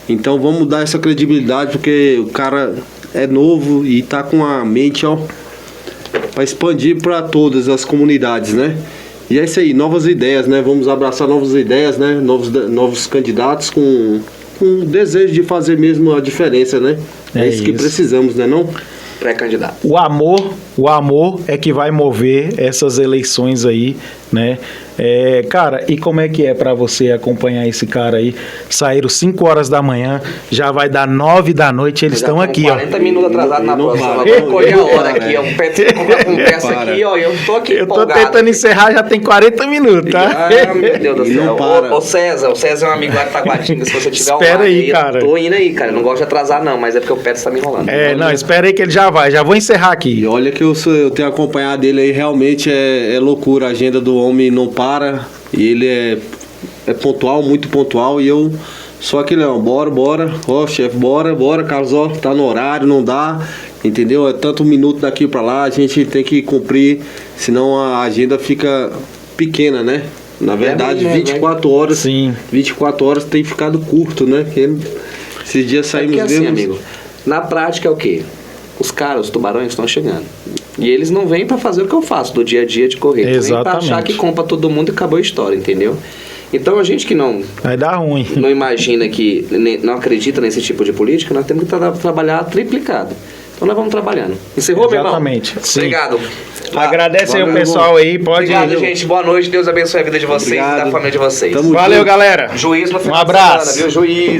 Então vamos dar essa credibilidade, porque o cara é novo e tá com a mente, ó, para expandir para todas as comunidades, né? E é isso aí, novas ideias, né? Vamos abraçar novas ideias, né? Novos candidatos com o desejo de fazer mesmo a diferença, né? É isso que precisamos, né, não? Pré-candidato. O amor é que vai mover essas eleições aí, né? Cara, e como é que é pra você acompanhar esse cara aí? Saíram 5 horas da manhã, já vai dar 9 da noite, eles estão aqui, 40 minutos atrasado na não próxima. para. Agora corre a hora Para, aqui, ó. Um pé com peça Para. aqui, ó. Eu tô aqui Eu tô empolgado. tentando encerrar, já tem 40 minutos, tá? Ah, meu Deus do E não céu. para. Ô, César, o César é um amigo lá de Taguatinga. Se você tiver Espera online aí, cara. eu tô indo aí, cara. Eu não gosto de atrasar, não, mas é porque o pé tá me enrolando. Não, espera aí que ele já vai, já vou encerrar E aqui. olha que eu tenho acompanhado ele aí, realmente é loucura. A agenda do homem não para. E ele é pontual, muito pontual. E eu sou aquele, ó, bora. Ó, chefe, bora, Carlos, ó, tá no horário, não dá. Entendeu? É tanto minuto daqui pra lá, a gente tem que cumprir, senão a agenda fica pequena, né? Na verdade, 24 horas. Sim. 24 horas tem ficado curto, né? Porque esses dias saímos Porque assim, mesmo. amigo, na prática é o quê? Os tubarões estão chegando. E eles não vêm pra fazer o que eu faço do dia a dia de correr. Eles vêm pra achar Exatamente. que compra todo mundo e acabou a história, entendeu? Então a gente que não Vai dar ruim. imagina que, não acredita nesse tipo de política, nós temos que trabalhar triplicado. Então nós vamos trabalhando. Encerrou, meu irmão? Exatamente, sim. Obrigado. Agradece aí o Valeu, pessoal aí, pode Obrigado, ir. gente. Boa noite. Deus abençoe a vida de vocês e Obrigado. da família de vocês. Tamo Valeu, galera. Juízo no final Um abraço. de semana, viu? Juízo.